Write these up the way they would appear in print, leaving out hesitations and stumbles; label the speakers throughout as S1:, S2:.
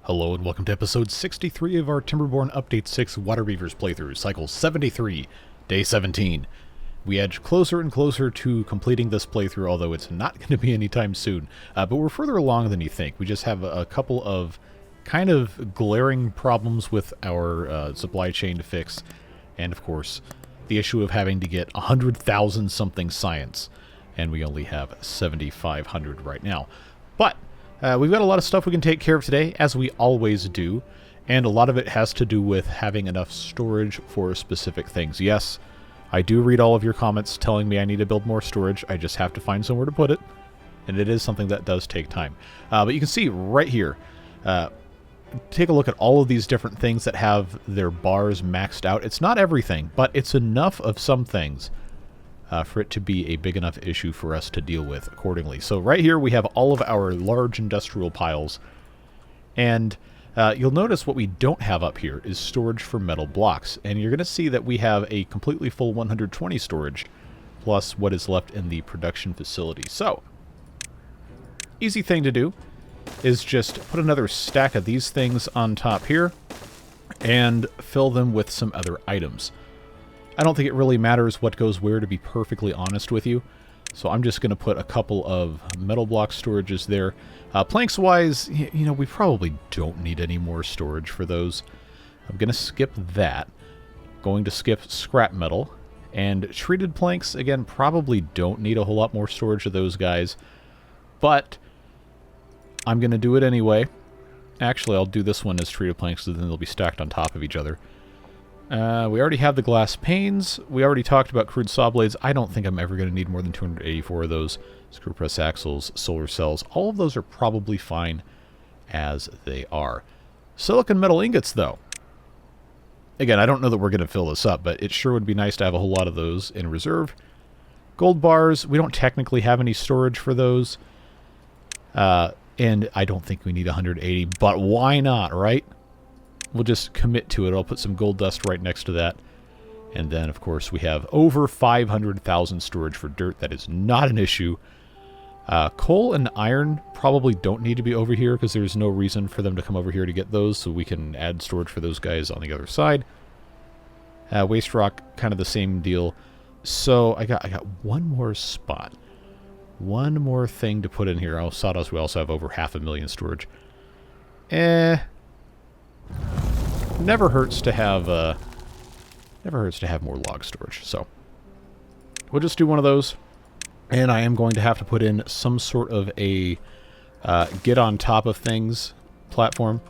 S1: Hello and welcome to episode 63 of our Timberborn Update 6 Waterbeavers playthrough, cycle 73, day 17. We edge closer and closer to completing this playthrough, although it's not going to be anytime soon. But we're further along than you think. We just have a couple of kind of glaring problems with our supply chain to fix. And of course, the issue of having to get 100,000 something science. And we only have 7,500 right now. But we've got a lot of stuff we can take care of today, as we always do, and a lot of it has to do with having enough storage for specific things. Yes, I do read all of your comments telling me I need to build more storage. I just have to find somewhere to put it, and it is something that does take time. But you can see right here, take a look at all of these different things that have their bars maxed out. It's not everything, but it's enough of some things for it to be a big enough issue for us to deal with accordingly. So right here we have all of our large industrial piles, and you'll notice what we don't have up here is storage for metal blocks, and you're going to see that we have a completely full 120 storage plus what is left in the production facility. So easy thing to do is just put another stack of these things on top here and fill them with some other items. I don't think it really matters what goes where, to be perfectly honest with you. So I'm just going to put a couple of metal block storages there. Planks-wise, you know, we probably don't need any more storage for those. I'm going to skip that. Going to skip scrap metal. And treated planks, again, probably don't need a whole lot more storage of those guys. But I'm going to do it anyway. Actually, I'll do this one as treated planks, so then they'll be stacked on top of each other. We already have the glass panes. We already talked about crude saw blades. I don't think I'm ever going to need more than 284 of those. Screw press axles, solar cells. All of those are probably fine as they are. Silicon metal ingots, though. Again, I don't know that we're going to fill this up, but it sure would be nice to have a whole lot of those in reserve. Gold bars, we don't technically have any storage for those. And I don't think we need 180, but why not, right? We'll just commit to it. I'll put some gold dust right next to that. And then, of course, we have over 500,000 storage for dirt. That is not an issue. Coal and iron probably don't need to be over here because there's no reason for them to come over here to get those, so we can add storage for those guys on the other side. Waste rock, kind of the same deal. So I got one more spot. One more thing to put in here. Oh, sawdust, we also have over 500,000 storage. Never hurts to have more log storage. So we'll just do one of those, and I am going to have to put in some sort of a get on top of things platform.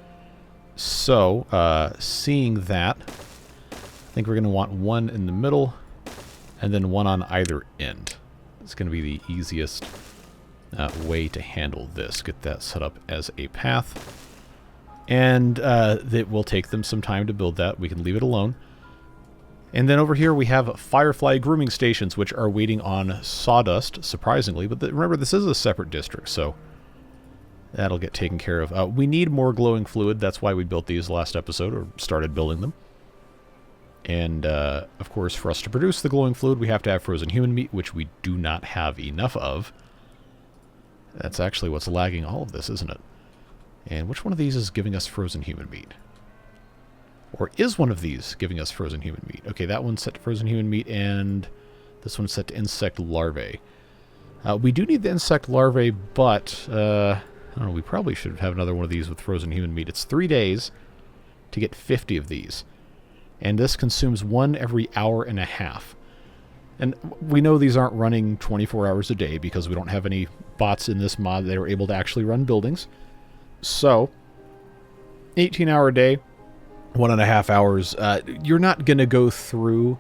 S1: So seeing that, I think we're going to want one in the middle and then one on either end. It's going to be the easiest way to handle this. Get that set up as a path. And it will take them some time to build that. We can leave it alone. And then over here we have Firefly grooming stations, which are waiting on sawdust, surprisingly. But remember, this is a separate district, so that'll get taken care of. We need more glowing fluid. That's why we built these last episode, or started building them. And, of course, for us to produce the glowing fluid, we have to have frozen human meat, which we do not have enough of. That's actually what's lagging all of this, isn't it? And which one of these is giving us frozen human meat? Or is one of these giving us frozen human meat? Okay, that one's set to frozen human meat, and this one's set to insect larvae. We do need the insect larvae, but I don't know, we probably should have another one of these with frozen human meat. It's 3 days to get 50 of these. And this consumes one every hour and a half. And we know these aren't running 24 hours a day because we don't have any bots in this mod that are able to actually run buildings. So, 18-hour day, 1.5 hours. You're not going to go through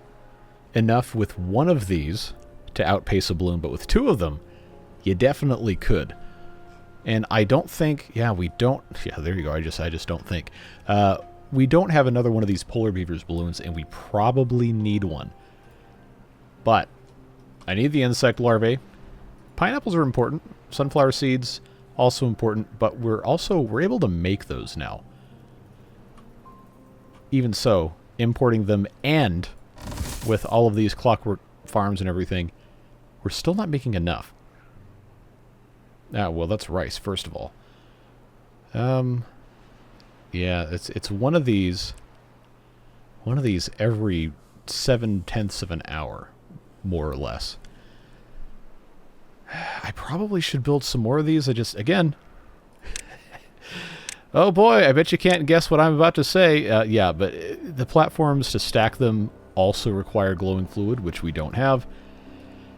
S1: enough with one of these to outpace a balloon, but with two of them, you definitely could. And I don't think, we don't, there you go, I just don't think. We don't have another one of these polar beavers balloons, and we probably need one. But I need the insect larvae. Pineapples are important. Sunflower seeds, also important, but we're able to make those now. Even so, importing them, and with all of these clockwork farms and everything, we're still not making enough. Well, that's rice, first of all. Yeah, it's one of these. One of these every 7/10 of an hour, more or less. I probably should build some more of these. Again. Oh boy, I bet you can't guess what I'm about to say. Yeah, but the platforms to stack them also require glowing fluid, which we don't have.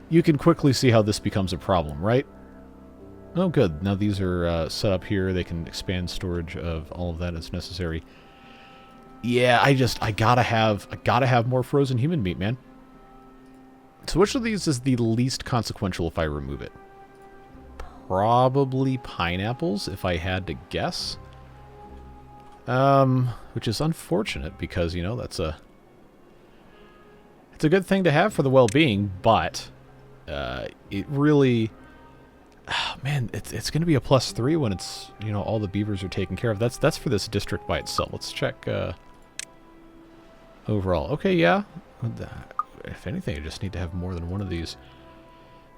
S1: You can quickly see how this becomes a problem, right? Oh, good. Now these are set up here. They can expand storage of all of that as necessary. Yeah, I gotta have more frozen human meat, man. So which of these is the least consequential if I remove it? Probably pineapples, if I had to guess. Which is unfortunate because, you know, it's a good thing to have for the well-being, but it really, oh, man, it's going to be a +3 when it's, you know, all the beavers are taken care of. That's for this district by itself. Let's check overall. Okay, yeah. If anything, I just need to have more than one of these.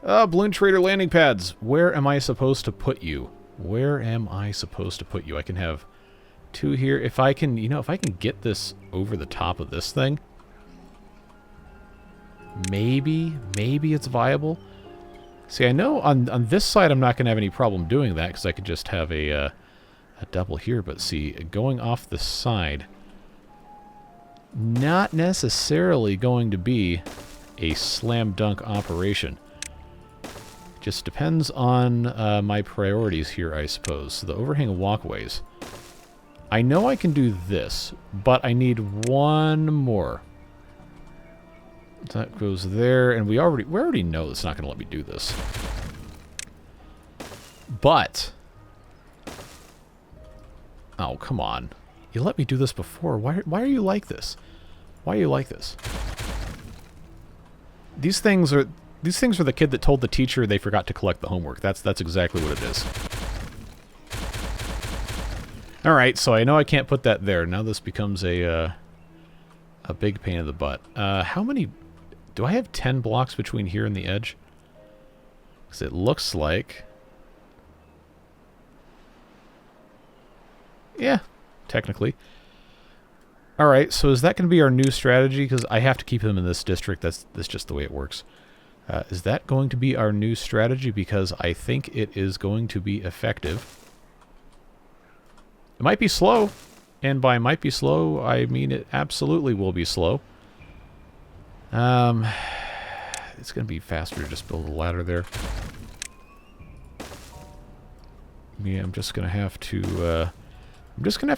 S1: Balloon trader landing pads. Where am I supposed to put you? Where am I supposed to put you? I can have 2 here. If I can, you know, if I can get this over the top of this thing, maybe it's viable. See, I know on this side I'm not going to have any problem doing that because I could just have a double here. But see, going off the side, not necessarily going to be a slam dunk operation. Just depends on my priorities here, I suppose. So the overhang walkways. I know I can do this, but I need one more. That goes there, and we already know it's not going to let me do this. But, oh, come on. You let me do this before. Why are you like this? Why are you like this? These things are the kid that told the teacher they forgot to collect the homework. That's exactly what it is. All right, so I know I can't put that there. Now this becomes a big pain in the butt. How many? Do I have 10 blocks between here and the edge? Because it looks like, yeah, technically. All right, so is that going to be our new strategy? Because I have to keep him in this district. That's just the way it works. Is that going to be our new strategy? Because I think it is going to be effective. It might be slow, and by might be slow, I mean it absolutely will be slow. It's going to be faster to just build a ladder there. Yeah, I'm just going to have to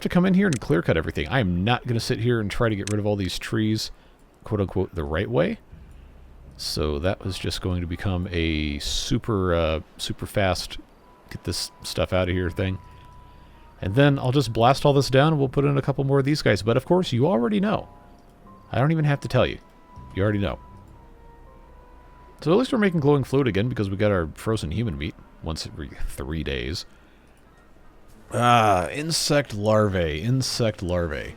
S1: come in here and clear cut everything. I am not going to sit here and try to get rid of all these trees, quote unquote, the right way. So that was just going to become a super fast get this stuff out of here thing. And then I'll just blast all this down and we'll put in a couple more of these guys. But of course, you already know. I don't even have to tell you. You already know. So at least we're making glowing fluid again because we got our frozen human meat once every 3 days. Insect larvae.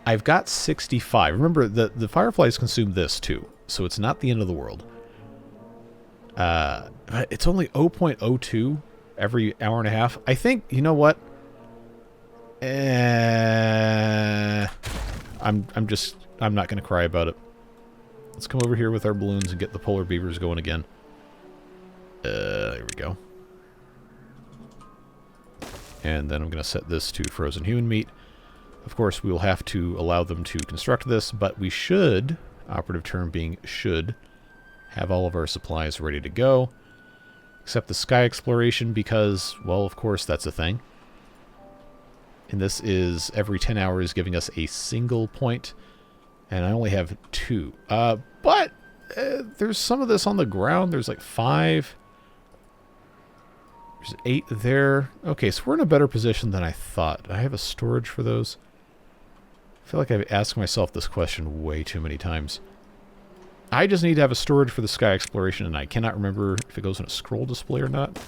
S1: I've got 65. Remember, the fireflies consume this too, so it's not the end of the world. But it's only 0.02 every hour and a half. I think, you know what? I'm not going to cry about it. Let's come over here with our balloons and get the polar beavers going again. There we go. And then I'm going to set this to frozen human meat. Of course, we will have to allow them to construct this, but we should, operative term being should, have all of our supplies ready to go. Except the sky exploration because, well, of course, that's a thing. And this is every 10 hours giving us a single point. And I only have 2. But there's some of this on the ground. There's like 5. There's 8 there. Okay, so we're in a better position than I thought. Do I have a storage for those? I feel like I've asked myself this question way too many times. I just need to have a storage for the sky exploration, and I cannot remember if it goes in a scroll display or not.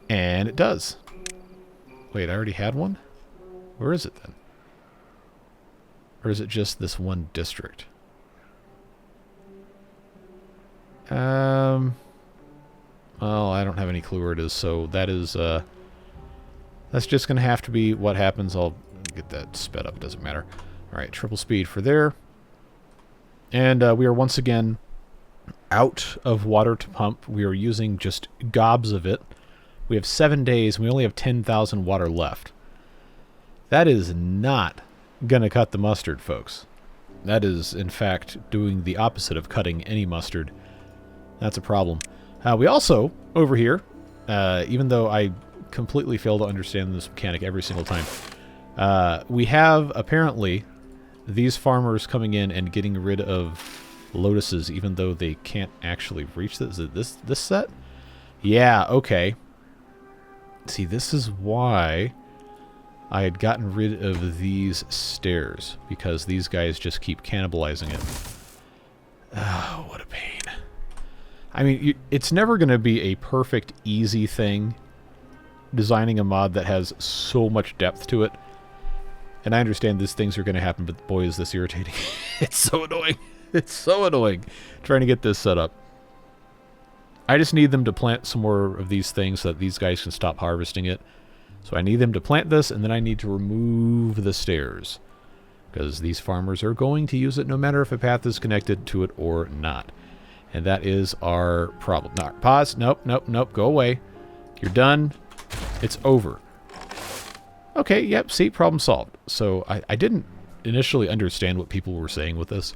S1: And it does. Wait, I already had one? Where is it then? Or is it just this one district? Well, I don't have any clue where it is, so that is That's just going to have to be what happens. I'll get that sped up. Doesn't matter. All right, triple speed for there. And we are once again out of water to pump. We are using just gobs of it. We have 7 days, and we only have 10,000 water left. That is not going to cut the mustard, folks. That is, in fact, doing the opposite of cutting any mustard. That's a problem. We also, over here, even though I completely fail to understand this mechanic every single time, we have, apparently, these farmers coming in and getting rid of lotuses, even though they can't actually reach this. Is it this set? Yeah, okay. See, this is why I had gotten rid of these stairs, because these guys just keep cannibalizing it. Oh, what a pain. I mean, it's never going to be a perfect, easy thing, designing a mod that has so much depth to it. And I understand these things are going to happen, but boy, is this irritating. It's so annoying. It's so annoying trying to get this set up. I just need them to plant some more of these things so that these guys can stop harvesting it. So I need them to plant this, and then I need to remove the stairs, because these farmers are going to use it no matter if a path is connected to it or not. And that is our problem. No, pause. Nope, nope, nope. Go away. You're done. It's over. Okay, yep, see, problem solved. So I didn't initially understand what people were saying with this,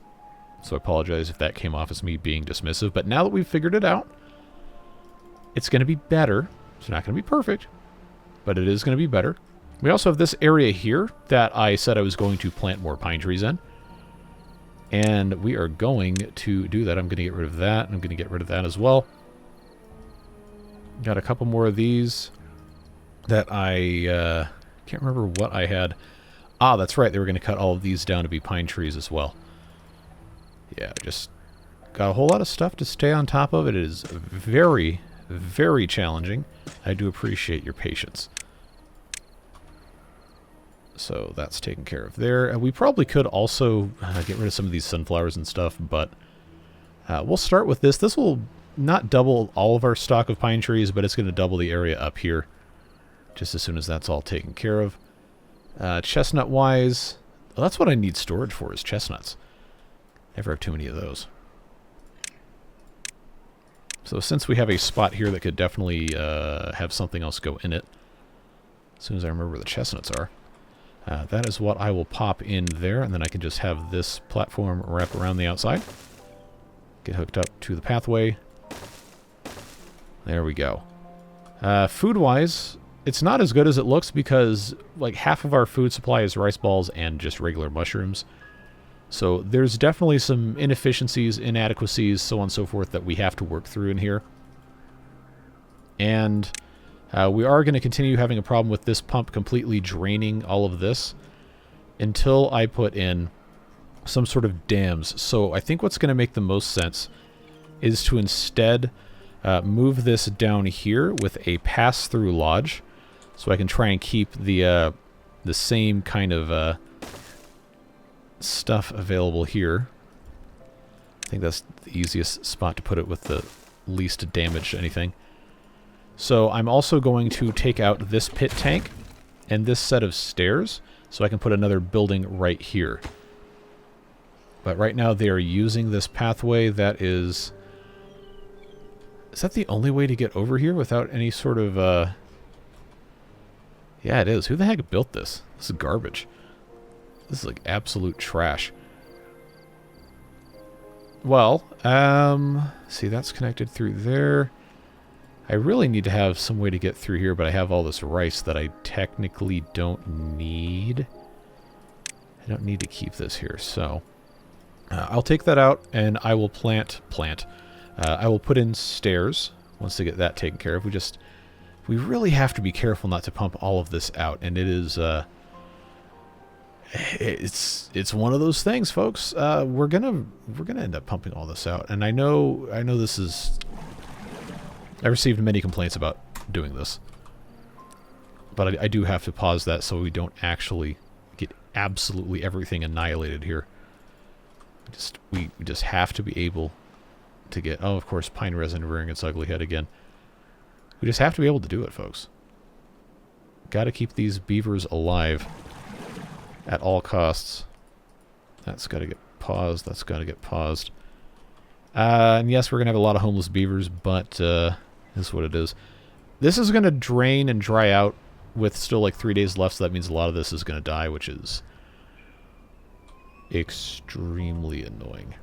S1: so I apologize if that came off as me being dismissive. But now that we've figured it out, it's going to be better. It's not going to be perfect, but it is going to be better. We also have this area here that I said I was going to plant more pine trees in. And we are going to do that. I'm going to get rid of that. I'm going to get rid of that as well. Got a couple more of these that I can't remember what I had. Ah, that's right. They were going to cut all of these down to be pine trees as well. Yeah, just got a whole lot of stuff to stay on top of. It is very, very challenging. I do appreciate your patience. So that's taken care of there. And we probably could also get rid of some of these sunflowers and stuff, but we'll start with this. This will not double all of our stock of pine trees, but it's going to double the area up here just as soon as that's all taken care of. Chestnut-wise, well, that's what I need storage for, is chestnuts. Never have too many of those. So since we have a spot here that could definitely have something else go in it, as soon as I remember where the chestnuts are, that is what I will pop in there, and then I can just have this platform wrap around the outside. Get hooked up to the pathway. There we go. Food-wise, it's not as good as it looks because like half of our food supply is rice balls and just regular mushrooms. So there's definitely some inefficiencies, inadequacies, so on and so forth that we have to work through in here. And we are going to continue having a problem with this pump completely draining all of this until I put in some sort of dams. So I think what's going to make the most sense is to instead move this down here with a pass-through lodge, so I can try and keep the same kind of stuff available here. I think that's the easiest spot to put it with the least damage to anything. So I'm also going to take out this pit tank and this set of stairs so I can put another building right here. But right now they are using this pathway that is... Is that the only way to get over here without any sort of... Yeah, it is. Who the heck built this? This is garbage. This is like absolute trash. Well, see, that's connected through there. I really need to have some way to get through here, but I have all this rice that I technically don't need. I don't need to keep this here, so... I'll take that out, and I will plant. I will put in stairs once they get that taken care of. We really have to be careful not to pump all of this out, and it is, it's one of those things, folks. We're gonna end up pumping all this out, and I know this is... I received many complaints about doing this, but I do have to pause that so we don't actually get absolutely everything annihilated here. We just have to be able to get... Oh, of course, pine resin rearing its ugly head again. We just have to be able to do it, folks. Gotta keep these beavers alive at all costs. That's gotta get paused. That's gotta get paused. And yes, we're gonna have a lot of homeless beavers, but that's what it is. This is gonna drain and dry out with still like 3 days left, so that means a lot of this is gonna die, which is extremely annoying.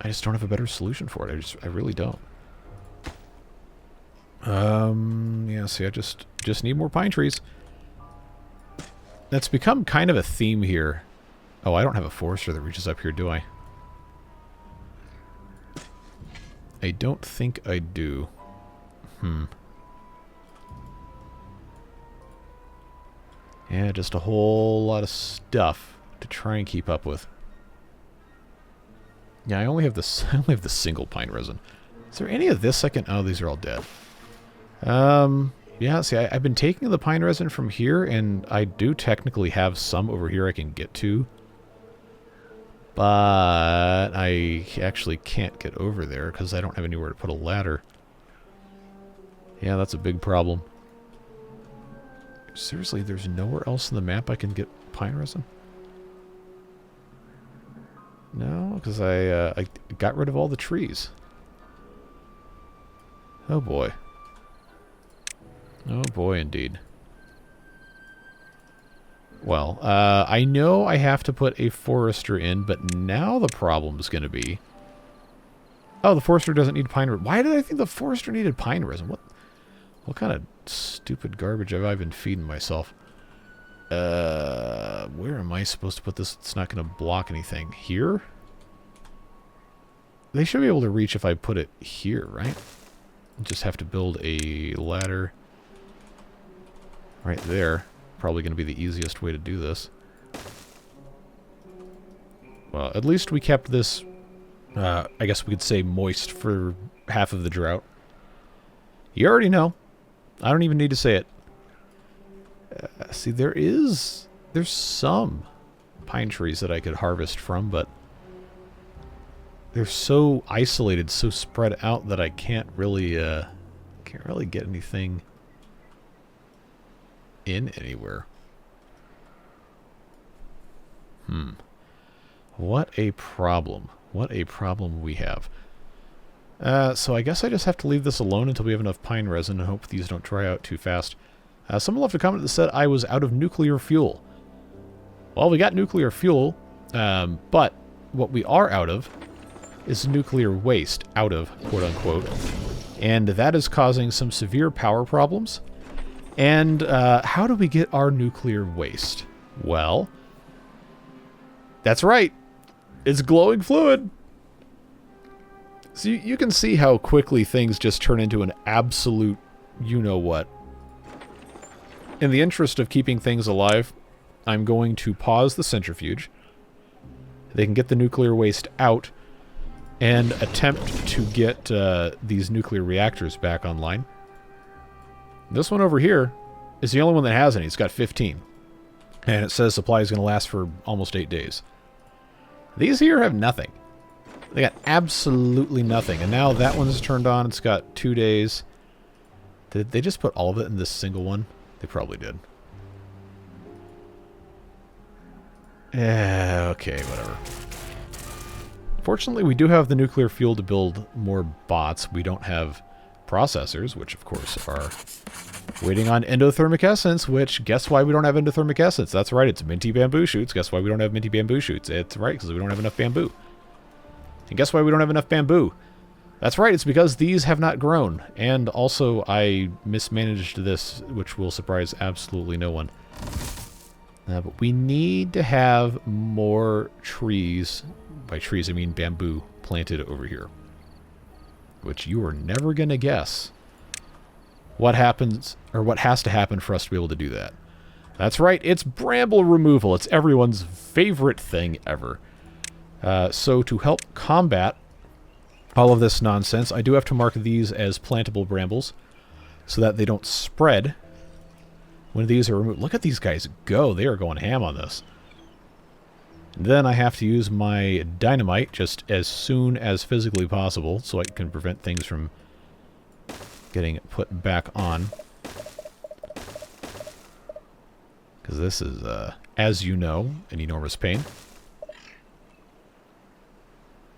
S1: I just don't have a better solution for it. I really don't. Yeah, see, I just need more pine trees. That's become kind of a theme here. Oh, I don't have a forester that reaches up here, do I? I don't think I do. Yeah, just a whole lot of stuff to try and keep up with. Yeah, I only have the single pine resin. Is there any of this I can... Oh, these are all dead. Yeah, see, I've been taking the pine resin from here, and I do technically have some over here I can get to. But I actually can't get over there because I don't have anywhere to put a ladder. Yeah, that's a big problem. Seriously, there's nowhere else in the map I can get pine resin? No, because I got rid of all the trees. Oh boy. Oh boy, indeed. Well, I know I have to put a forester in, but now the problem's going to be... Oh, the forester doesn't need pine resin. Why did I think the forester needed pine resin? What kind of stupid garbage have I been feeding myself? Where am I supposed to put this? It's not going to block anything. Here? They should be able to reach if I put it here, right? Just have to build a ladder right there. Probably going to be the easiest way to do this. Well, at least we kept this, I guess we could say moist for half of the drought. You already know. I don't even need to say it. See, there's some pine trees that I could harvest from, but they're so isolated, so spread out that I can't really get anything in anywhere. What a problem. What a problem we have. So I guess I just have to leave this alone until we have enough pine resin and hope these don't dry out too fast. Someone left a comment that said I was out of nuclear fuel. Well, we got nuclear fuel, but what we are out of is nuclear waste, out of, quote-unquote. And that is causing some severe power problems. And how do we get our nuclear waste? Well, that's right. It's glowing fluid. So you can see how quickly things just turn into an absolute you-know-what. In the interest of keeping things alive, I'm going to pause the centrifuge. They can get the nuclear waste out and attempt to get these nuclear reactors back online. This one over here is the only one that has any. It's got 15. And it says supply is going to last for almost 8 days. These here have nothing. They got absolutely nothing. And now that one's turned on. It's got 2 days. Did they just put all of it in this single one? They probably did. Yeah, okay, whatever. Fortunately, we do have the nuclear fuel to build more bots. We don't have processors, which of course are waiting on endothermic essence, which, guess why we don't have endothermic essence? That's right, it's minty bamboo shoots. Guess why we don't have minty bamboo shoots? It's right, because we don't have enough bamboo. And guess why we don't have enough bamboo? That's right, it's because these have not grown. And also, I mismanaged this, which will surprise absolutely no one. But we need to have more trees, by trees I mean bamboo, planted over here. Which you are never going to guess what happens, or what has to happen for us to be able to do that. That's right, it's bramble removal. It's everyone's favorite thing ever. So to help combat all of this nonsense, I do have to mark these as plantable brambles so that they don't spread when these are removed. Look at these guys go. They are going ham on this. And then I have to use my dynamite just as soon as physically possible so I can prevent things from getting put back on. Because this is, as you know, an enormous pain.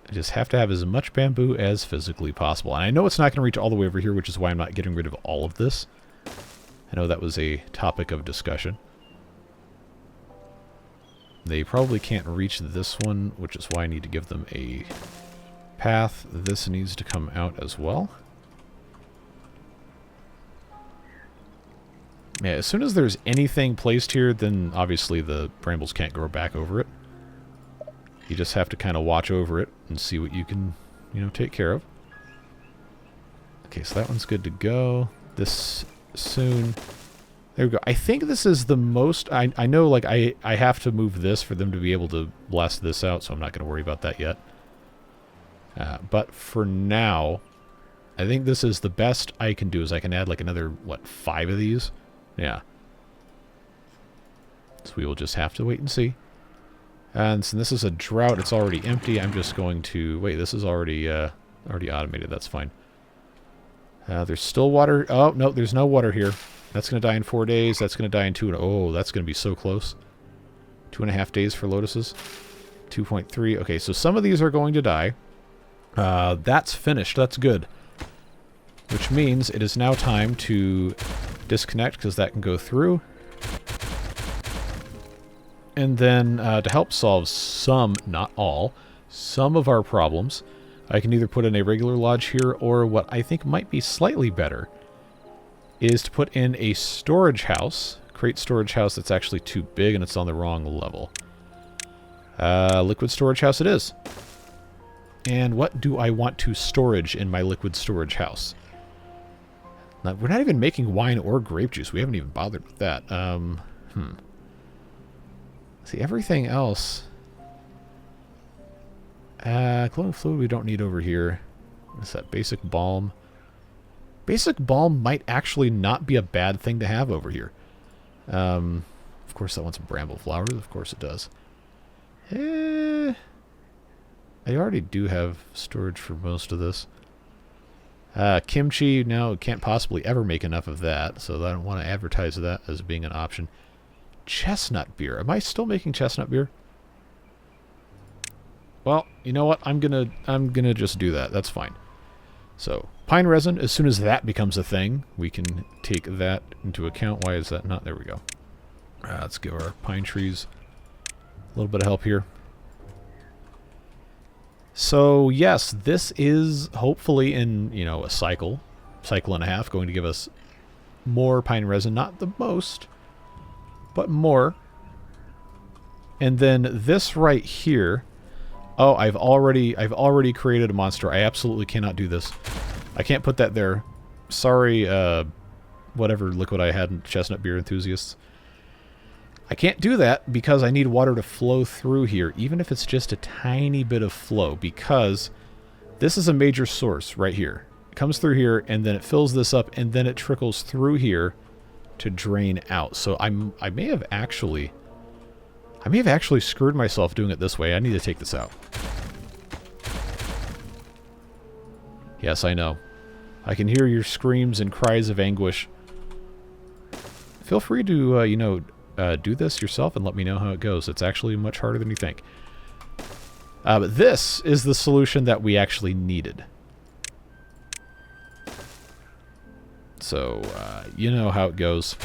S1: I just have to have as much bamboo as physically possible. And I know it's not going to reach all the way over here, which is why I'm not getting rid of all of this. I know that was a topic of discussion. They probably can't reach this one, which is why I need to give them a path. This needs to come out as well. Yeah, as soon as there's anything placed here, then obviously the brambles can't grow back over it. You just have to kind of watch over it and see what you can, you know, take care of. Okay, so that one's good to go. This soon. There we go. I think this is the most... I know, like, I have to move this for them to be able to blast this out, so I'm not going to worry about that yet. But for now, I think this is the best I can do, is I can add, like, another, what, 5 of these? Yeah. So we will just have to wait and see. And since this is a drought, it's already empty. I'm just going to... Wait, this is already automated. That's fine. There's still water. Oh, no, there's no water here. That's going to die in 4 days. That's going to die in 2. Oh, that's going to be so close. 2.5 days for lotuses. 2.3. Okay, so some of these are going to die. That's finished. That's good. Which means it is now time to disconnect, because that can go through. And then to help solve some, not all, some of our problems, I can either put in a regular lodge here, or what I think might be slightly better is to put in a storage house. Crate storage house that's actually too big and it's on the wrong level. Liquid storage house it is. And what do I want to storage in my liquid storage house? Now, we're not even making wine or grape juice. We haven't even bothered with that. See, everything else... clothing fluid we don't need over here. What's that? Basic balm. Basic balm might actually not be a bad thing to have over here. Of course that wants bramble flowers. Of course it does. I already do have storage for most of this. Kimchi, no, can't possibly ever make enough of that, so I don't want to advertise that as being an option. Chestnut beer. Am I still making chestnut beer? Well, you know what? I'm gonna just do that. That's fine. So, pine resin, as soon as that becomes a thing, we can take that into account. Why is that not? There we go. Let's give our pine trees a little bit of help here. So, yes, this is hopefully in, you know, a cycle and a half, going to give us more pine resin. Not the most, but more. And then this right here... Oh, I've already created a monster. I absolutely cannot do this. I can't put that there. Sorry, whatever liquid I had in chestnut beer enthusiasts. I can't do that because I need water to flow through here, even if it's just a tiny bit of flow, because this is a major source right here. It comes through here, and then it fills this up, and then it trickles through here to drain out. So I may have actually screwed myself doing it this way. I need to take this out. Yes, I know. I can hear your screams and cries of anguish. Feel free to, you know, do this yourself and let me know how it goes. It's actually much harder than you think. But this is the solution that we actually needed. So, you know how it goes.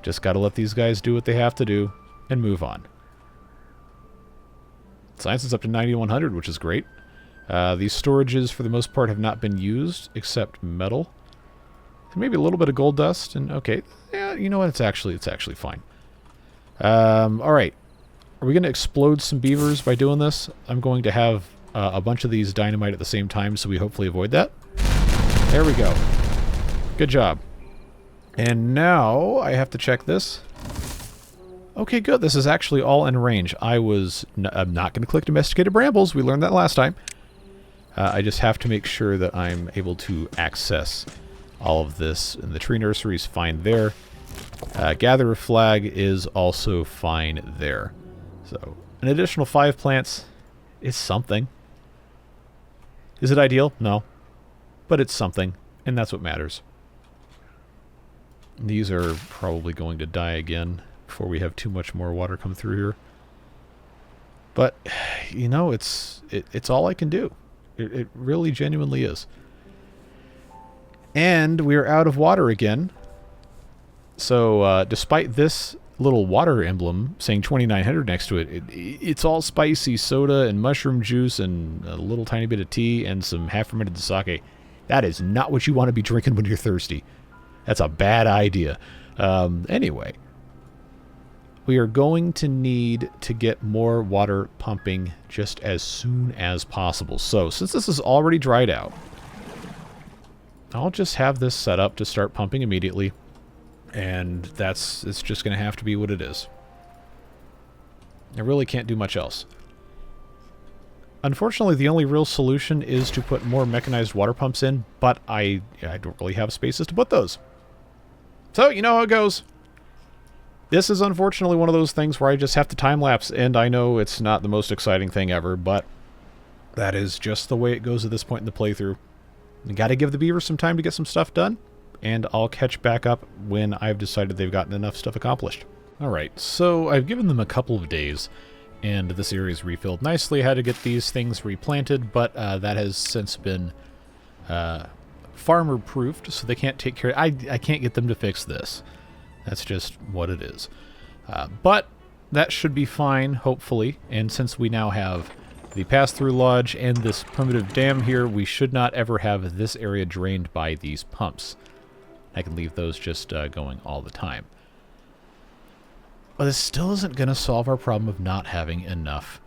S1: Just gotta let these guys do what they have to do and move on. Science is up to 9100, which is great. These storages, for the most part, have not been used, except metal. And maybe a little bit of gold dust, and okay. Yeah, you know what? It's actually fine. Alright. Are we going to explode some beavers by doing this? I'm going to have a bunch of these dynamite at the same time, so we hopefully avoid that. There we go. Good job. And now I have to check this. Okay, good. This is actually all in range. I'm not going to click domesticated brambles. We learned that last time. I just have to make sure that I'm able to access all of this. And the tree nursery is fine there. Gatherer flag is also fine there. So, an additional 5 plants is something. Is it ideal? No. But it's something, and that's what matters. These are probably going to die again before we have too much more water come through here. But, you know, it's all I can do. It really genuinely is. And we're out of water again. So, despite this little water emblem saying 2900 next to it, it's all spicy soda and mushroom juice and a little tiny bit of tea and some half-fermented sake. That is not what you want to be drinking when you're thirsty. That's a bad idea. Anyway, we are going to need to get more water pumping just as soon as possible. So, since this is already dried out, I'll just have this set up to start pumping immediately. And it's just going to have to be what it is. I really can't do much else. Unfortunately, the only real solution is to put more mechanized water pumps in, but I don't really have spaces to put those. So, you know how it goes. This is unfortunately one of those things where I just have to time-lapse, and I know it's not the most exciting thing ever, but that is just the way it goes at this point in the playthrough. You gotta give the beavers some time to get some stuff done, and I'll catch back up when I've decided they've gotten enough stuff accomplished. Alright, so I've given them a couple of days, and this area is refilled nicely. I had to get these things replanted, but that has since been farmer-proofed, so they can't take care of it. I can't get them to fix this. That's just what it is. But that should be fine, hopefully, and since we now have the pass-through lodge and this primitive dam here, we should not ever have this area drained by these pumps. I can leave those just going all the time. But this still isn't going to solve our problem of not having enough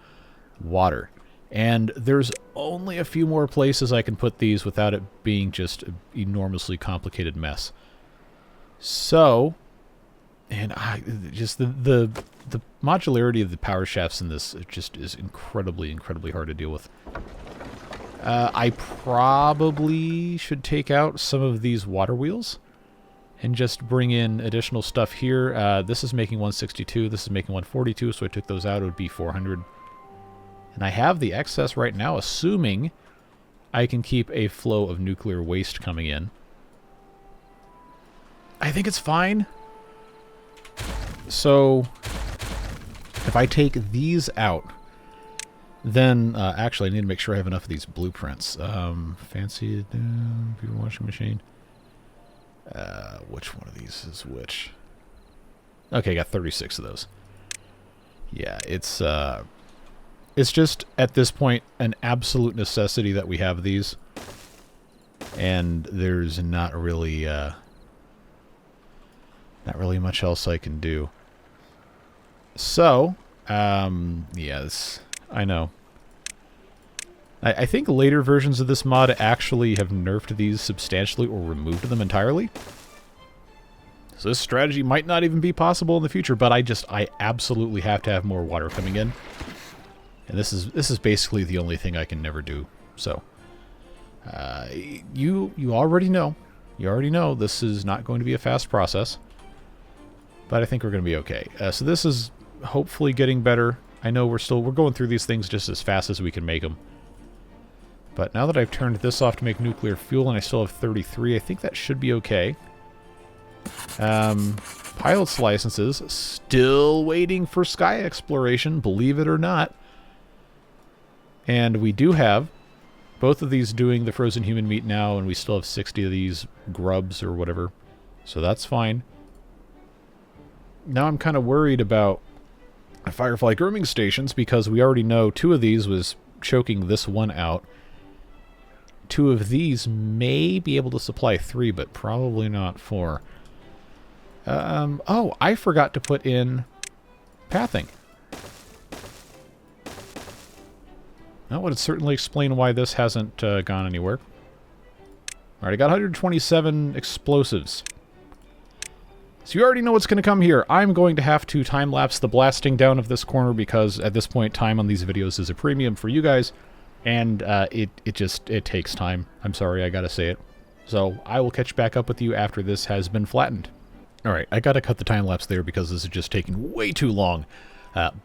S1: water. And there's only a few more places I can put these without it being just an enormously complicated mess. So, and just the modularity of the power shafts in this just is incredibly, incredibly hard to deal with. I probably should take out some of these water wheels and just bring in additional stuff here. This is making 162, this is making 142, so I took those out, it would be 400. And I have the excess right now, assuming I can keep a flow of nuclear waste coming in. I think it's fine. So, if I take these out, then, actually I need to make sure I have enough of these blueprints. Fancy beaver washing machine. Which one of these is which? Okay, I got 36 of those. Yeah, it's just, at this point, an absolute necessity that we have these. And there's not really much else I can do. So, yeah, I know. I think later versions of this mod actually have nerfed these substantially or removed them entirely. So this strategy might not even be possible in the future, but I absolutely have to have more water coming in. And this is basically the only thing I can never do. So, you already know. You already know this is not going to be a fast process. But I think we're going to be okay. So this is hopefully getting better. I know we're going through these things just as fast as we can make them. But now that I've turned this off to make nuclear fuel and I still have 33, I think that should be okay. Pilot's licenses, still waiting for sky exploration, believe it or not. And we do have both of these doing the frozen human meat now, and we still have 60 of these grubs or whatever. So that's fine. Now I'm kind of worried about firefly grooming stations because we already know 2 of these was choking this one out. 2 of these may be able to supply 3, but probably not 4. Oh, I forgot to put in pathing. That would certainly explain why this hasn't gone anywhere. Alright, I got 127 explosives. So you already know what's going to come here. I'm going to have to time-lapse the blasting down of this corner because at this point time on these videos is a premium for you guys. And it takes time. I'm sorry, I gotta say it. So I will catch back up with you after this has been flattened. Alright, I gotta cut the time-lapse there because this is just taking way too long.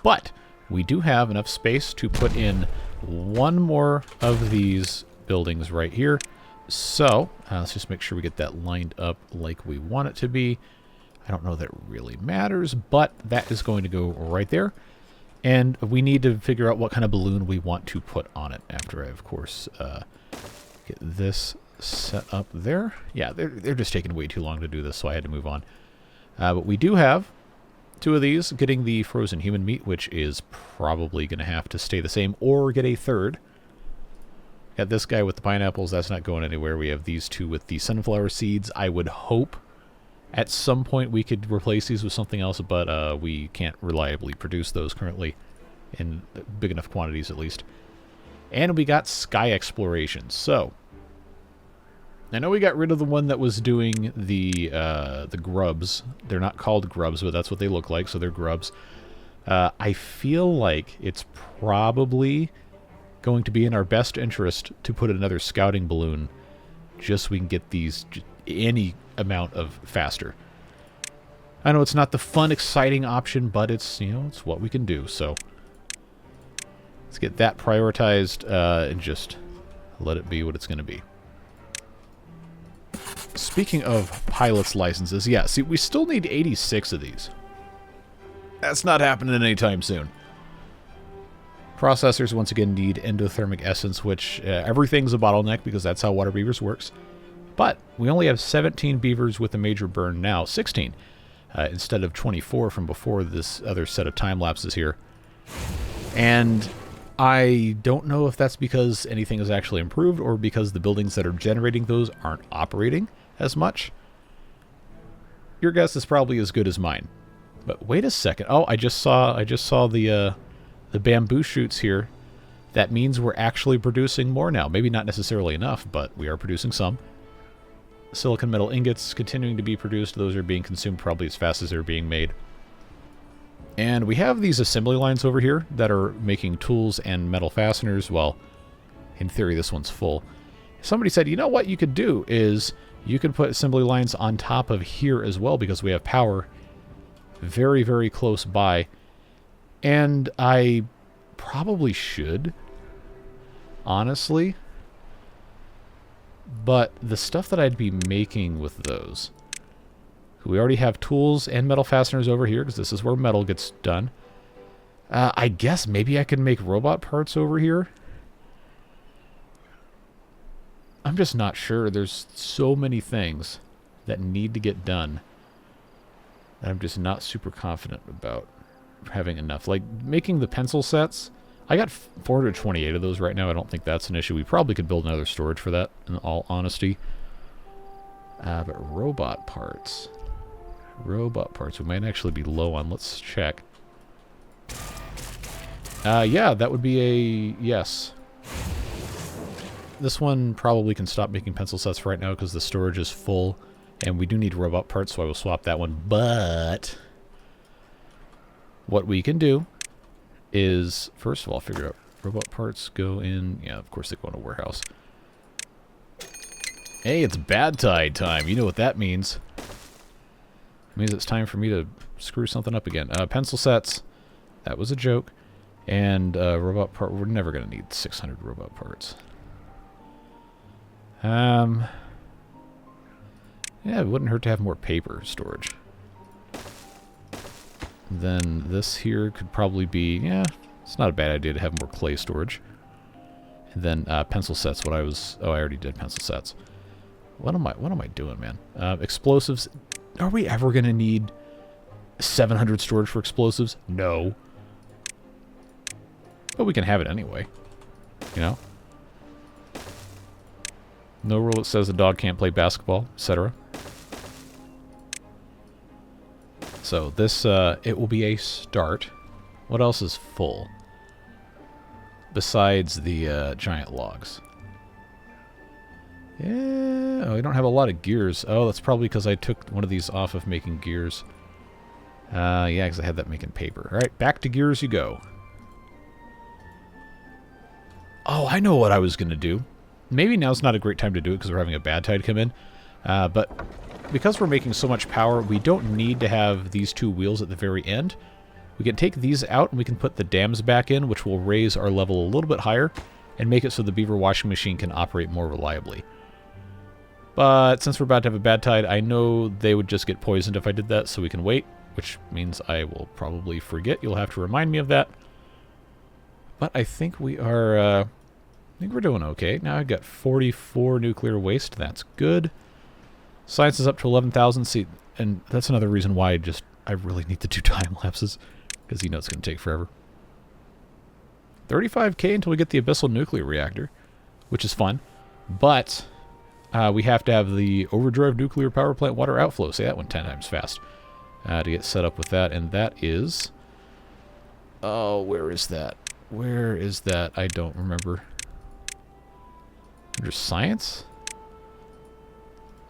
S1: But we do have enough space to put in one more of these buildings right here. So, let's just make sure we get that lined up like we want it to be. I don't know that it really matters, but that is going to go right there. And we need to figure out what kind of balloon we want to put on it after I, of course, get this set up there. Yeah, they're just taking way too long to do this, so I had to move on. But we do have 2 of these, getting the frozen human meat, which is probably going to have to stay the same, or get a 3rd. Got this guy with the pineapples, that's not going anywhere. We have these 2 with the sunflower seeds. I would hope at some point we could replace these with something else, but we can't reliably produce those currently, in big enough quantities at least. And we got sky exploration. So, I know we got rid of the one that was doing the grubs. They're not called grubs, but that's what they look like, so they're grubs. I feel like it's probably going to be in our best interest to put another scouting balloon just so we can get these any amount of faster. I know it's not the fun, exciting option, but it's, you know, it's what we can do. So let's get that prioritized and just let it be what it's going to be. Speaking of pilot's licenses, yeah, see, we still need 86 of these. That's not happening anytime soon. Processors, once again, need endothermic essence, which everything's a bottleneck because that's how Waterbeavers works. But we only have 17 beavers with a major burn now, 16, instead of 24 from before this other set of time lapses here. And I don't know if that's because anything has actually improved or because the buildings that are generating those aren't operating as much. Your guess is probably as good as mine. But wait a second. Oh, I just saw the bamboo shoots here. That means we're actually producing more now. Maybe not necessarily enough, but we are producing some. Silicon metal ingots continuing to be produced. Those are being consumed probably as fast as they're being made. And we have these assembly lines over here that are making tools and metal fasteners. Well, in theory, this one's full. Somebody said, you know what you could do is you could put assembly lines on top of here as well because we have power very, very close by. And I probably should, honestly. But the stuff that I'd be making with those... We already have tools and metal fasteners over here, because this is where metal gets done. I guess maybe I could make robot parts over here. I'm just not sure. There's so many things that need to get done that I'm just not super confident about having enough. Like, making the pencil sets. I got 428 of those right now. I don't think that's an issue. We probably could build another storage for that, in all honesty. But robot parts... Robot parts we might actually be low on. Let's check. Yeah, that would be a yes. This one probably can stop making pencil sets for right now because the storage is full. And we do need robot parts, so I will swap that one. But what we can do is, first of all, figure out robot parts go in. Yeah, of course they go in a warehouse. Hey, it's bad tide time. You know what that means. It means it's time for me to screw something up again. Pencil sets. That was a joke. And robot part. We're never going to need 600 robot parts. Yeah, it wouldn't hurt to have more paper storage. Then this here could probably be... Yeah, it's not a bad idea to have more clay storage. And then pencil sets. What I was... Oh, I already did pencil sets. What am I doing, man? Explosives... Are we ever going to need 700 storage for explosives? No. But we can have it anyway. You know? No rule that says a dog can't play basketball, etc. So this, it will be a start. What else is full? Besides the giant logs. Yeah, oh, we don't have a lot of gears. Oh, that's probably because I took one of these off of making gears. Yeah, because I had that making paper. Alright, back to gears you go. Oh, I know what I was going to do. Maybe now's not a great time to do it because we're having a bad tide come in. But because we're making so much power, we don't need to have these 2 wheels at the very end. We can take these out and we can put the dams back in, which will raise our level a little bit higher and make it so the beaver washing machine can operate more reliably. But since we're about to have a bad tide, I know they would just get poisoned if I did that, so we can wait, which means I will probably forget. You'll have to remind me of that. But I think we are, I think we're doing okay. Now I've got 44 nuclear waste. That's good. Science is up to 11,000. See, and that's another reason why I really need to do time lapses, because you know it's going to take forever. 35k until we get the abyssal nuclear reactor, which is fun. But we have to have the overdrive nuclear power plant water outflow. See, that went 10 times fast to get set up with that. And that is... Oh, where is that? Where is that? I don't remember. Under science?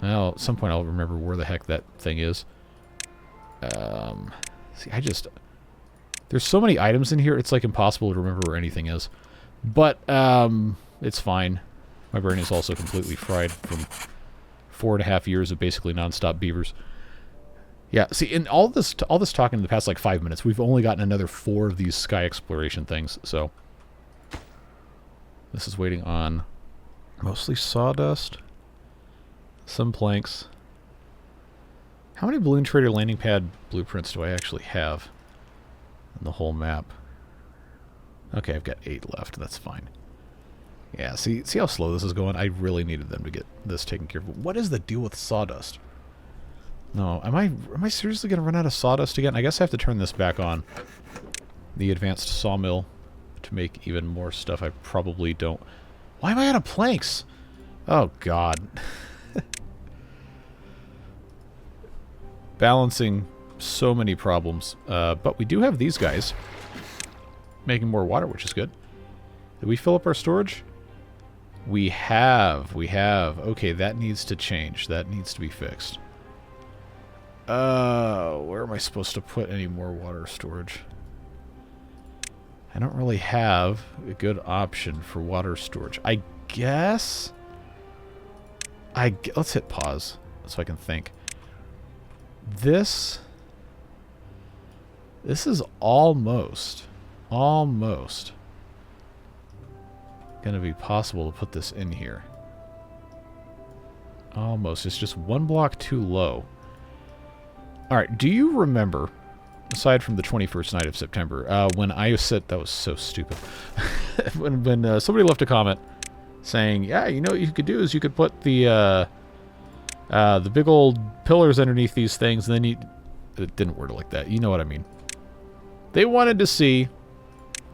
S1: Well, at some point I'll remember where the heck that thing is. See, there's so many items in here, it's like impossible to remember where anything is. But, it's fine. My brain is also completely fried from 4.5 years of basically non-stop beavers. Yeah, see, in all this talk in the past, like, 5 minutes, we've only gotten another 4 of these sky exploration things, so... This is waiting on mostly sawdust, some planks. How many Balloon Trader landing pad blueprints do I actually have in the whole map? Okay, I've got 8 left, that's fine. Yeah, see how slow this is going? I really needed them to get this taken care of. What is the deal with sawdust? No, am I seriously going to run out of sawdust again? I guess I have to turn this back on. The advanced sawmill to make even more stuff I probably don't... Why am I out of planks? Oh, God. Balancing so many problems. But we do have these guys making more water, which is good. Did we fill up our storage? We have. Okay, that needs to change. That needs to be fixed. Where am I supposed to put any more water storage? I don't really have a good option for water storage. I guess... Let's hit pause so I can think. This is almost gonna be possible to put this in here. Almost. It's just one block too low. Alright, do you remember, aside from the 21st night of September, when I said... That was so stupid. when somebody left a comment saying, yeah, you know what you could do is you could put the big old pillars underneath these things, and then it didn't word it like that. You know what I mean. They wanted to see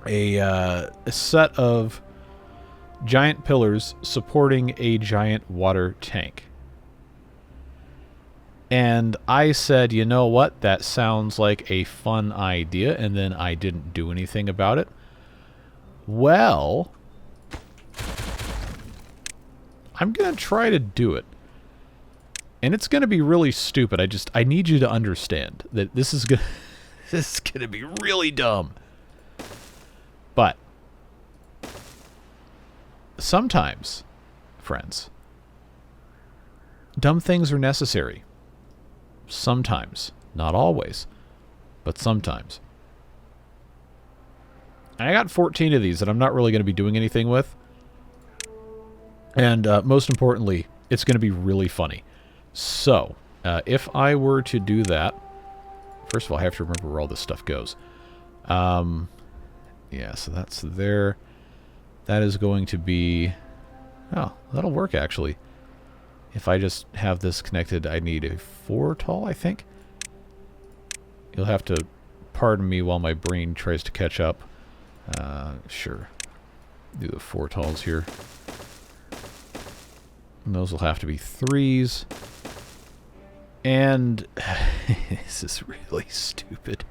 S1: a set of giant pillars supporting a giant water tank. And I said, you know what, that sounds like a fun idea, and then I didn't do anything about it. Well, I'm going to try to do it. And it's going to be really stupid. I need you to understand that this is going to be really dumb. But sometimes, friends, dumb things are necessary. Sometimes. Not always. But sometimes. And I got 14 of these that I'm not really going to be doing anything with. And most importantly, it's going to be really funny. So, if I were to do that... First of all, I have to remember where all this stuff goes. Yeah, so that's there. That is going to be... Oh, that'll work, actually. If I just have this connected, I need a 4 tall, I think. You'll have to pardon me while my brain tries to catch up. Sure. Do the 4 talls here. And those will have to be 3s. And this is really stupid.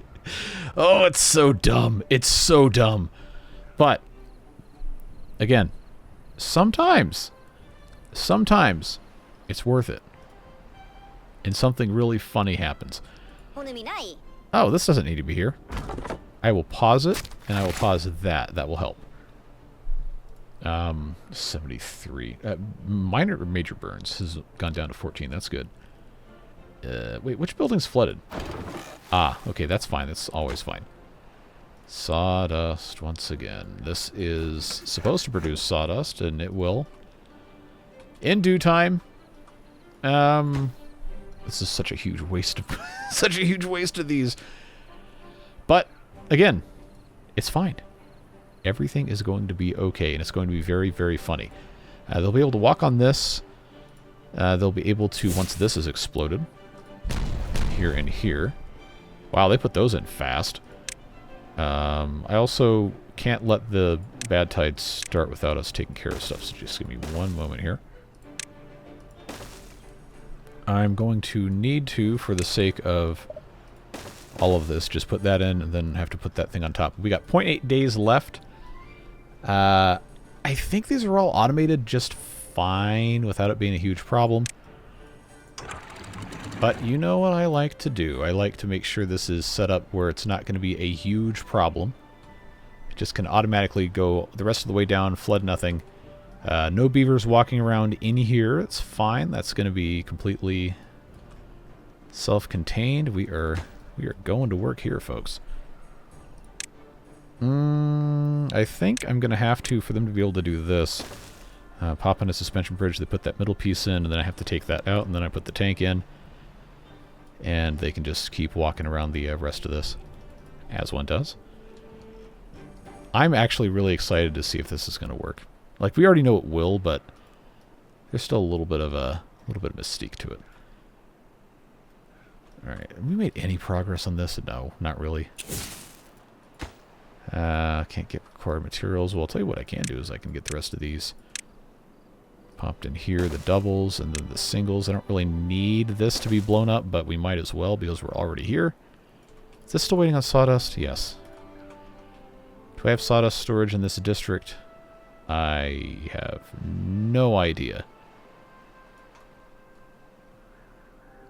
S1: Oh, it's so dumb. It's so dumb. But, again, sometimes it's worth it. And something really funny happens. Oh, this doesn't need to be here. I will pause it, and I will pause that. That will help. 73. Minor or major burns has gone down to 14. That's good. Wait, which building's flooded? Ah, okay, that's fine. That's always fine. Sawdust, once again. This is supposed to produce sawdust, and it will. In due time. This is such a huge waste of such a huge waste of these. But again, it's fine. Everything is going to be okay, and it's going to be very, very funny. They'll be able to walk on this. They'll be able to, once this is exploded, here and here. Wow, they put those in fast. I also can't let the bad tides start without us taking care of stuff, so just give me one moment here. I'm going to need to, for the sake of all of this, just put that in and then have to put that thing on top. We got 0.8 days left. I think these are all automated just fine without it being a huge problem. But you know what I like to do. I like to make sure this is set up where it's not going to be a huge problem. It just can automatically go the rest of the way down, flood nothing. No beavers walking around in here. It's fine. That's going to be completely self-contained. We are going to work here, folks. I think I'm going to have to, for them to be able to do this, pop in a suspension bridge. They put that middle piece in, and then I have to take that out, and then I put the tank in. And they can just keep walking around the rest of this, as one does. I'm actually really excited to see if this is going to work. Like, we already know it will, but there's still a little bit of mystique to it. All right, have we made any progress on this? No, not really. Can't get required materials. Well, I'll tell you what I can do is I can get the rest of these popped in here, the doubles and then the singles. I don't really need this to be blown up, but we might as well because we're already here. Is this still waiting on sawdust? Yes. Do I have sawdust storage in this district? I have no idea.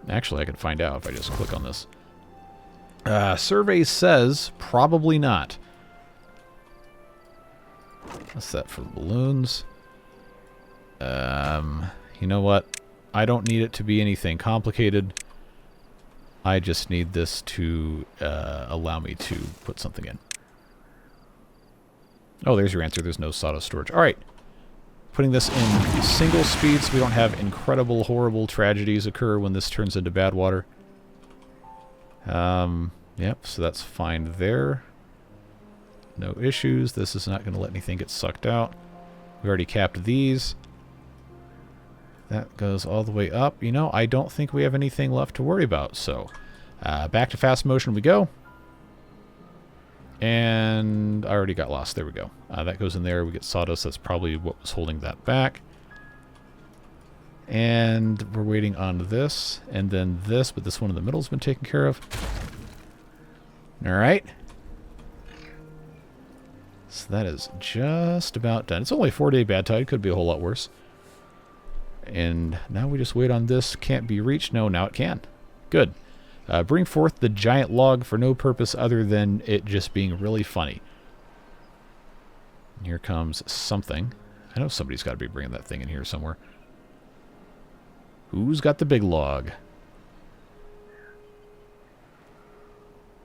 S1: Actually, I can find out if I just click on this. Survey says probably not. What's that for the balloons? You know what? I don't need it to be anything complicated. I just need this to allow me to put something in. Oh, there's your answer. There's no sawdust storage. All right. Putting this in single speed so we don't have incredible, horrible tragedies occur when this turns into bad water. Yep, so that's fine there. No issues. This is not going to let anything get sucked out. We already capped these. That goes all the way up. You know, I don't think we have anything left to worry about. So, back to fast motion we go. And I already got lost. There we go. That goes in there. We get sawdust. That's probably what was holding that back. And we're waiting on this. And then this. But this one in the middle has been taken care of. Alright. So that is just about done. It's only a 4-day bad tide. Could be a whole lot worse. And now we just wait on this. Can't be reached. No, now it can. Good. Bring forth the giant log for no purpose other than it just being really funny. Here comes something. I know somebody's got to be bringing that thing in here somewhere. Who's got the big log?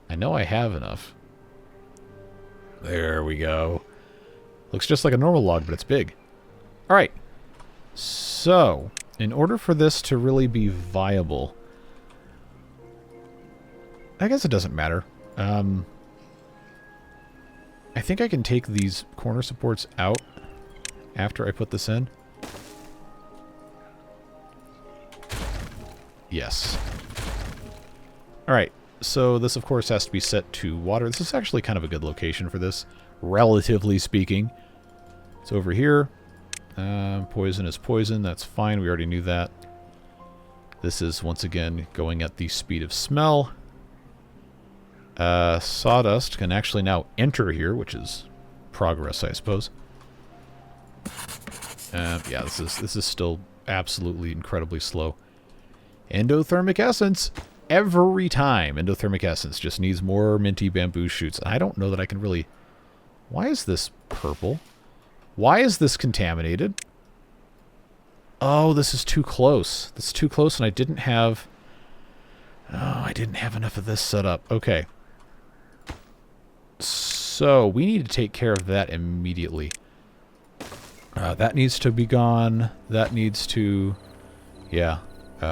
S1: I know I have enough. There we go. Looks just like a normal log, but it's big. All right. So, in order for this to really be viable, I guess it doesn't matter. I think I can take these corner supports out after I put this in. Yes. Alright, so this of course has to be set to water. This is actually kind of a good location for this, relatively speaking. It's over here. Poison is poison, that's fine, we already knew that. This is once again going at the speed of smell. Sawdust can actually now enter here, which is progress, I suppose. Yeah, this is still absolutely incredibly slow. Endothermic essence. Every time endothermic essence just needs more minty bamboo shoots. I don't know that I can really... Why is this purple? Why is this contaminated? Oh, this is too close. This is too close, and I didn't have... Oh, I didn't have enough of this set up. Okay. So, we need to take care of that immediately. That needs to be gone. That needs to... Yeah.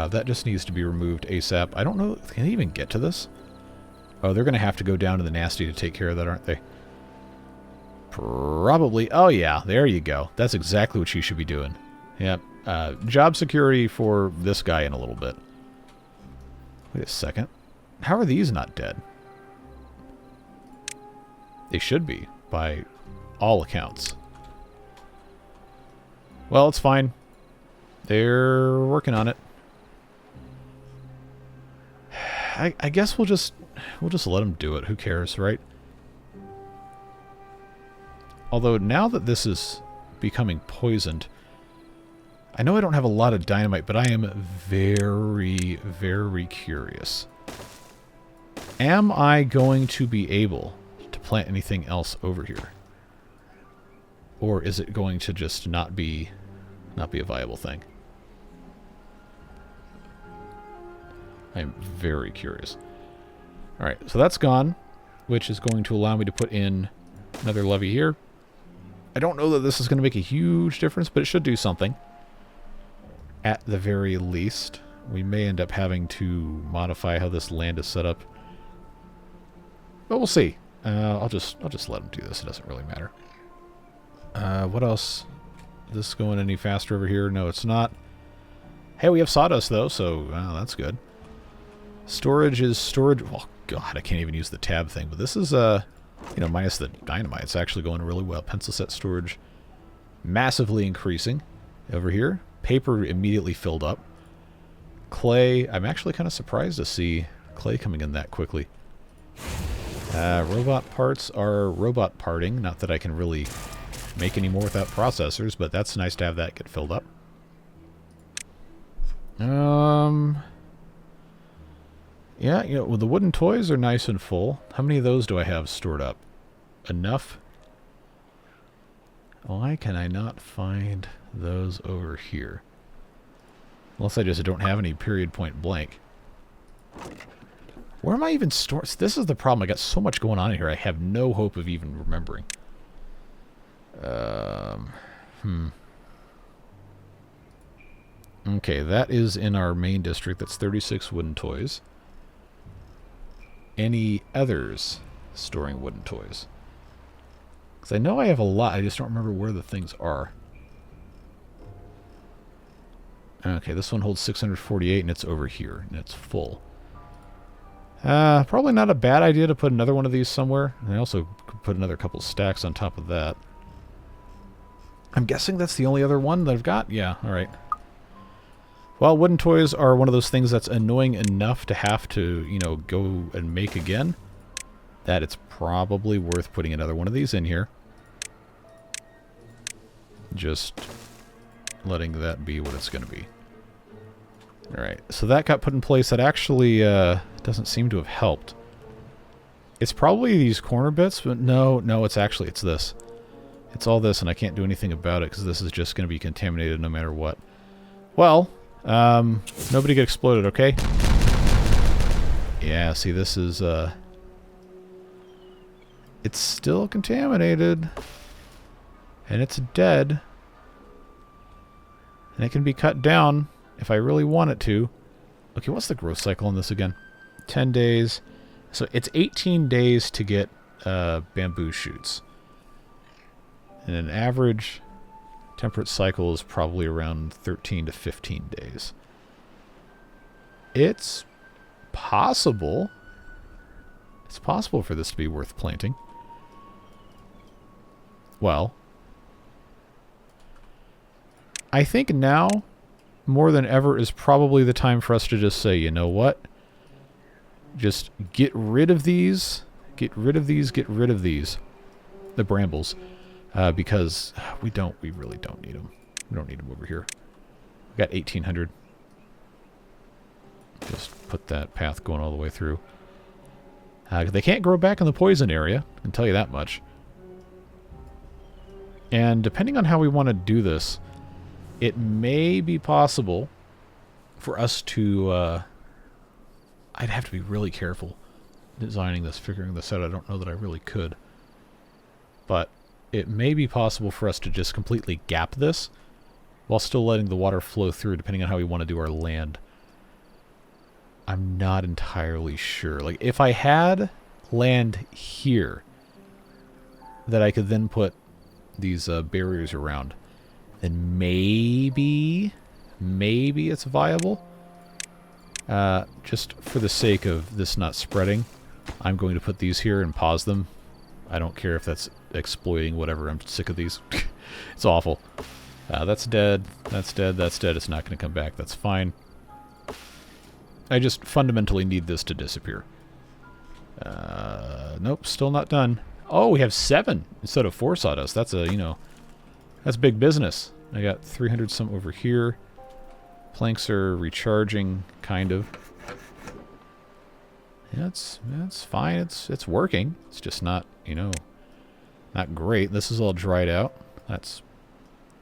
S1: That just needs to be removed ASAP. I don't know, can they even get to this? Oh, they're going to have to go down to the nasty to take care of that, aren't they? Probably. Oh, yeah, there you go. That's exactly what you should be doing. Yep. Job security for this guy in a little bit. Wait a second. How are these not dead? They should be, by all accounts. Well, it's fine. They're working on it. I guess we'll just let them do it. Who cares, right? Although now that this is becoming poisoned, I know I don't have a lot of dynamite, but I am very, very curious. Am I going to be able to plant anything else over here? Or is it going to just not be a viable thing? I'm very curious. Alright, so that's gone, which is going to allow me to put in another levee here. I don't know that this is going to make a huge difference, but it should do something. At the very least, we may end up having to modify how this land is set up. But we'll see. I'll just let them do this. It doesn't really matter. What else? Is this going any faster over here? No, it's not. Hey, we have sawdust, though, so that's good. Storage is storage. Oh, God, I can't even use the tab thing. But this is, minus the dynamite. It's actually going really well. Pencil set storage massively increasing over here. Paper immediately filled up. Clay, I'm actually kind of surprised to see clay coming in that quickly. Robot parts are robot parting. Not that I can really make any more without processors, but that's nice to have that get filled up. Yeah, well, the wooden toys are nice and full. How many of those do I have stored up? Enough? Why can I not find those over here? Unless I just don't have any period point blank. Where am I even storing? This is the problem. I got so much going on here. I have no hope of even remembering. Okay, that is in our main district. That's 36 wooden toys. Any others storing wooden toys? Because I know I have a lot. I just don't remember where the things are. Okay, this one holds 648 and it's over here. And it's full. Probably not a bad idea to put another one of these somewhere. And I also could put another couple stacks on top of that. I'm guessing that's the only other one that I've got? Yeah, alright. Well, wooden toys are one of those things that's annoying enough to have to, go and make again, that it's probably worth putting another one of these in here. Just letting that be what it's going to be. Alright, so that got put in place. That actually doesn't seem to have helped. It's probably these corner bits, but no, it's this. It's all this, and I can't do anything about it because this is just going to be contaminated no matter what. Well, nobody get exploded, okay? Yeah, see, this is, it's still contaminated. And it's dead. And it can be cut down if I really want it to. Okay, what's the growth cycle on this again? 10 days. So it's 18 days to get bamboo shoots. And an average temperate cycle is probably around 13 to 15 days. It's possible. It's possible for this to be worth planting. Well, I think now, more than ever, is probably the time for us to just say, you know what? Just get rid of these. Get rid of these. Get rid of these. The brambles. Because we really don't need them. We don't need them over here. We got 1,800. Just put that path going all the way through. They can't grow back in the poison area. I can tell you that much. And depending on how we want to do this, it may be possible for us to... I'd have to be really careful designing this, figuring this out. I don't know that I really could. But it may be possible for us to just completely gap this while still letting the water flow through, depending on how we want to do our land. I'm not entirely sure. Like, if I had land here that I could then put these barriers around, then maybe it's viable. Just for the sake of this not spreading, I'm going to put these here and pause them. I don't care if that's exploiting whatever. I'm sick of these. It's awful. That's dead. That's dead. That's dead. It's not going to come back. That's fine. I just fundamentally need this to disappear. Nope, still not done. Oh, we have 7 instead of 4 sawdust. That's a, you know, that's big business. I got 300 some over here. Planks are recharging, kind of. Yeah, it's fine. It's working. It's just not, you know, not great. This is all dried out. That's,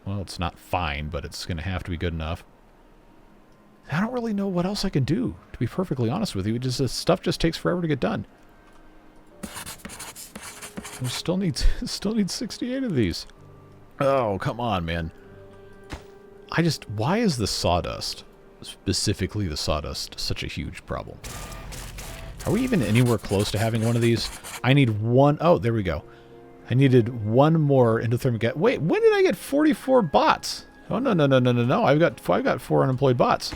S1: well, it's not fine, but it's going to have to be good enough. I don't really know what else I can do, to be perfectly honest with you. Just this stuff just takes forever to get done. We still need 68 of these. Oh, come on, man. Why is the sawdust, specifically the sawdust, such a huge problem? Are we even anywhere close to having one of these? I need one. Oh, there we go. I needed one more endothermic. Wait, when did I get 44 bots? Oh, no. I've got 4 unemployed bots.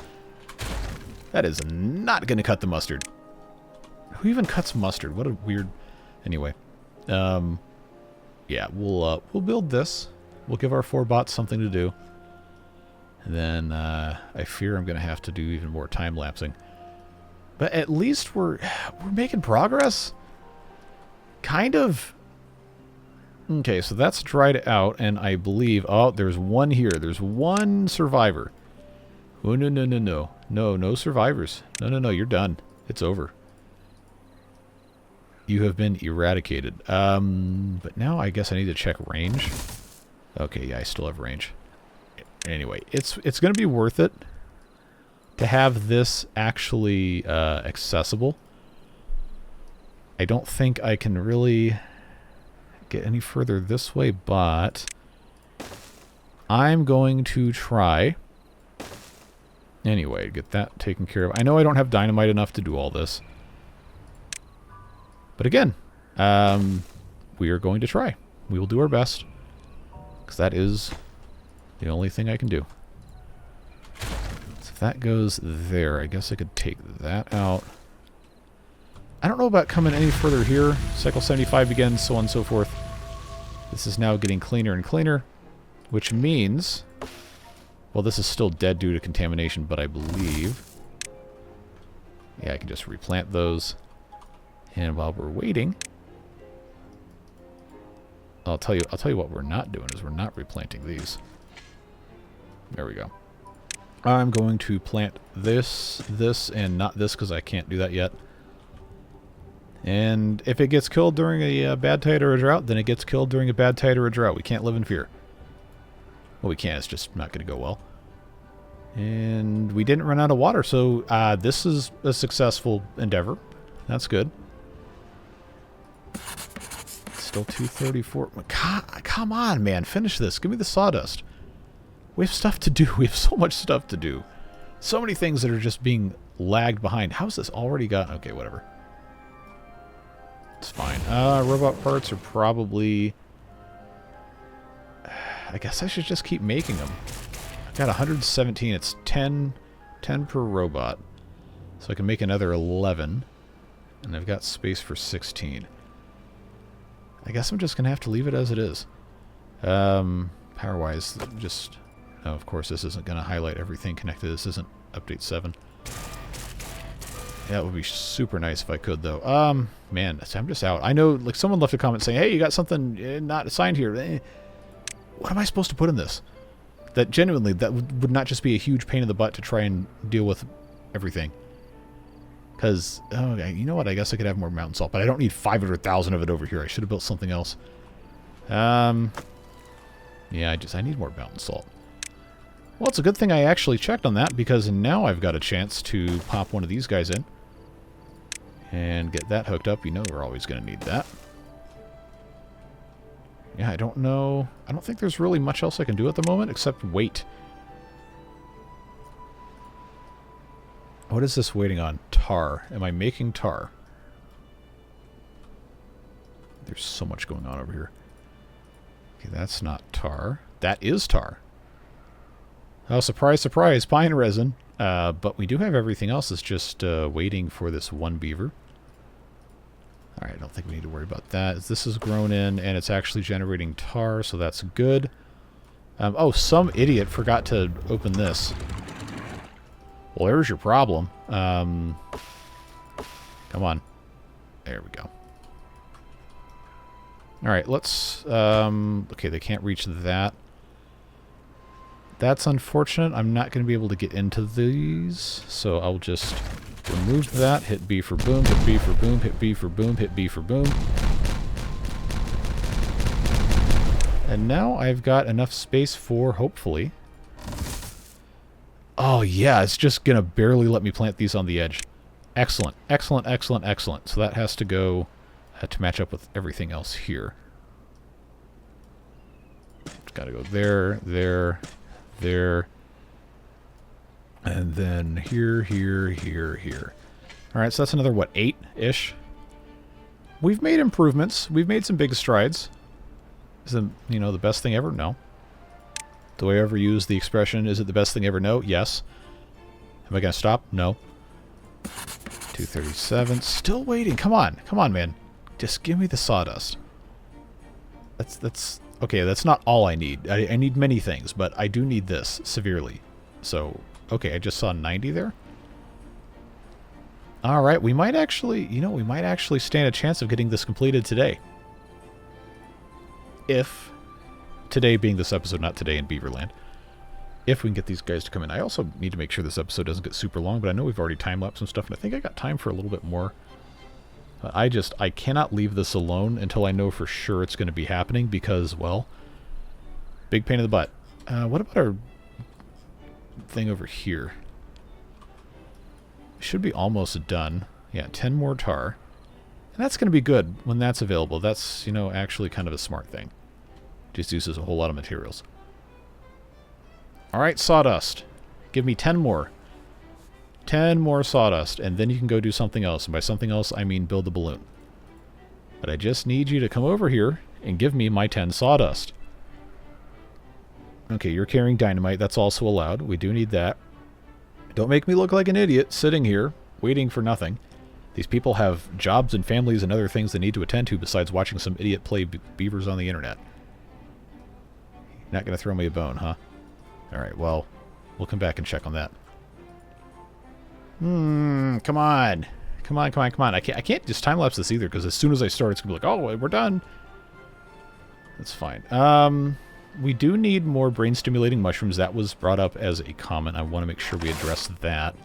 S1: That is not going to cut the mustard. Who even cuts mustard? What a weird... Anyway. Yeah, we'll build this. We'll give our 4 bots something to do. And then I fear I'm going to have to do even more time-lapsing. But at least we're making progress. Kind of. Okay, so that's dried out, and I believe... Oh, there's one here. There's one survivor. Oh, no. No survivors. No, you're done. It's over. You have been eradicated. But now I guess I need to check range. Okay, yeah, I still have range. Anyway, it's going to be worth it to have this actually accessible. I don't think I can really get any further this way, but I'm going to try... Anyway, get that taken care of. I know I don't have dynamite enough to do all this. But again, we are going to try. We will do our best. Because that is the only thing I can do. So if that goes there, I guess I could take that out. I don't know about coming any further here. Cycle 75 begins, so on and so forth. This is now getting cleaner and cleaner. Which means... Well, this is still dead due to contamination, but I believe... Yeah, I can just replant those. And while we're waiting... I'll tell you what we're not doing, is we're not replanting these. There we go. I'm going to plant this, and not this, because I can't do that yet. And if it gets killed during a bad tide or a drought, then it gets killed during a bad tide or a drought. We can't live in fear. Well, we can. It's just not going to go well. And we didn't run out of water, so this is a successful endeavor. That's good. Still 234. Come on, man. Finish this. Give me the sawdust. We have stuff to do. We have so much stuff to do. So many things that are just being lagged behind. How's this already got... Okay, whatever. It's fine. Robot parts are probably... I guess I should just keep making them. I've got 117. It's 10 per robot. So I can make another 11. And I've got space for 16. I guess I'm just going to have to leave it as it is. Power-wise, just... Oh, of course, this isn't going to highlight everything connected. This isn't update 7. That would be super nice if I could, though. Man, I'm just out. I know, like, someone left a comment saying, hey, you got something not assigned here. What am I supposed to put in this? That genuinely, that would not just be a huge pain in the butt to try and deal with everything. Because, oh, you know what? I guess I could have more mountain salt, but I don't need 500,000 of it over here. I should have built something else. Yeah, I need more mountain salt. Well, it's a good thing I actually checked on that, because now I've got a chance to pop one of these guys in. And get that hooked up. You know we're always going to need that. Yeah, I don't know. I don't think there's really much else I can do at the moment, except wait. What is this waiting on? Tar. Am I making tar? There's so much going on over here. Okay, that's not tar. That is tar. Oh, surprise, surprise, pine resin. But we do have everything else. It's just waiting for this one beaver. Alright, I don't think we need to worry about that. This is grown in, and it's actually generating tar, so that's good. Oh, some idiot forgot to open this. Well, there's your problem. Come on. There we go. Alright, let's... okay, they can't reach that. That's unfortunate. I'm not going to be able to get into these, so I'll just remove that. Hit B for boom, hit B for boom, hit B for boom, hit B for boom. And now I've got enough space for, hopefully... Oh, yeah, it's just going to barely let me plant these on the edge. Excellent, excellent, excellent, excellent. So that has to go to match up with everything else here. Got to go there, there, there. And then here, here, here, here. Alright, so that's another, what, 8-ish? We've made improvements. We've made some big strides. Is it, you know, the best thing ever? No. Do I ever use the expression, is it the best thing ever? No. Yes. Am I going to stop? No. 237. Still waiting. Come on. Come on, man. Just give me the sawdust. That's... Okay, that's not all I need. I need many things, but I do need this severely. So, okay, I just saw 90 there. Alright, we might actually... You know, we might actually stand a chance of getting this completed today. If... Today being this episode, not today in Beaverland. If we can get these guys to come in. I also need to make sure this episode doesn't get super long, but I know we've already time-lapsed some stuff, and I think I got time for a little bit more. I cannot leave this alone until I know for sure it's going to be happening, because, well, big pain in the butt. What about our thing over here? Should be almost done. Yeah, 10 more tar. And that's going to be good when that's available. That's, you know, actually kind of a smart thing. Just uses a whole lot of materials. Alright, sawdust. Give me 10 more. 10 more sawdust, and then you can go do something else. And by something else, I mean build the balloon. But I just need you to come over here and give me my 10 sawdust. Okay, you're carrying dynamite. That's also allowed. We do need that. Don't make me look like an idiot sitting here, waiting for nothing. These people have jobs and families and other things they need to attend to besides watching some idiot play beavers on the internet. Not going to throw me a bone, huh? Alright, well, we'll come back and check on that. Come on. Come on, come on, come on. I can't just time-lapse this either, because as soon as I start, it's going to be like, oh, we're done. That's fine. We do need more brain-stimulating mushrooms. That was brought up as a comment. I want to make sure we address that.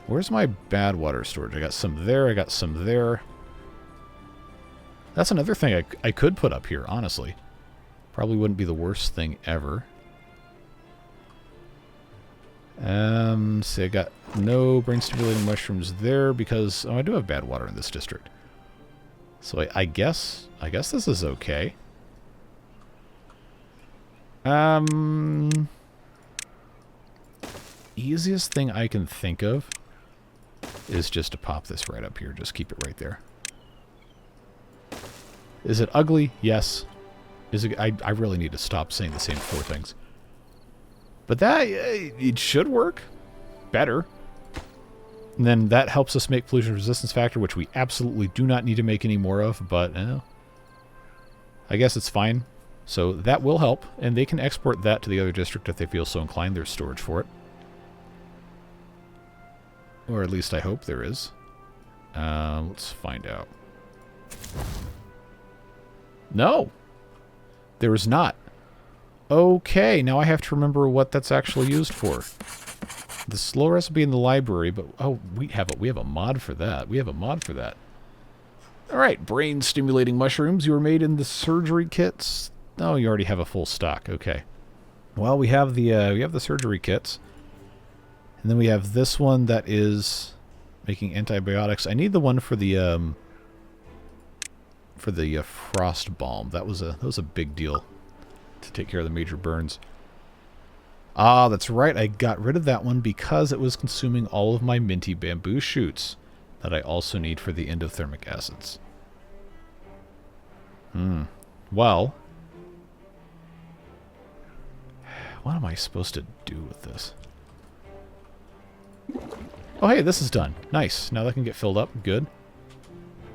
S1: Where's my bad water storage? I got some there, I got some there. That's another thing I could put up here, honestly. Probably wouldn't be the worst thing ever. See, I got no brain-stimulating mushrooms there because I do have bad water in this district. So I guess this is okay. Easiest thing I can think of is just to pop this right up here. Just keep it right there. Is it ugly? Yes. Is it? I really need to stop saying the same 4 things. But that, it should work better. And then that helps us make pollution resistance factor, which we absolutely do not need to make any more of, but I guess it's fine. So that will help, and they can export that to the other district if they feel so inclined. There's storage for it. Or at least I hope there is. Let's find out. No! There is not. Okay, now I have to remember what that's actually used for. The slow recipe in the library, but oh, we have a mod for that. We have a mod for that. All right, brain-stimulating mushrooms. You were made in the surgery kits. Oh, you already have a full stock. Okay. Well, we have the surgery kits, and then we have this one that is making antibiotics. I need the one for the frost balm. That was a big deal to take care of the major burns. Ah, that's right. I got rid of that one because it was consuming all of my minty bamboo shoots that I also need for the endothermic acids. Well, what am I supposed to do with this? Oh, hey, this is done. Nice. Now that can get filled up. Good.